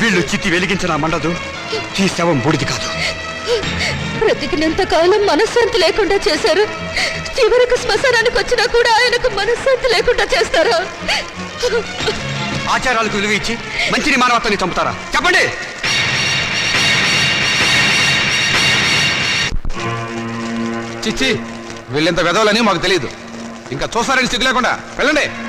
వీళ్ళు చిత్తి వెలిగించిన మండదు, ఈ శవం బూడిది కాదు. బ్రతికినంత కాలం మనశ్శాంతి లేకుండా చేశారు, చివరకు శ్మశానానికి వచ్చినా కూడా ఆయనకు మనశ్శాంతి లేకుండా చేస్తారా? ఆచారాలకు విలువ ఇచ్చి మంచిని మానవత్వాన్ని చంపుతారా? చెప్పండి. చిచ్చి వీళ్ళెంత వెదవాలని మాకు తెలియదు. ఇంకా చూస్తారని సిగ్గు లేకుండా వెళ్ళండి.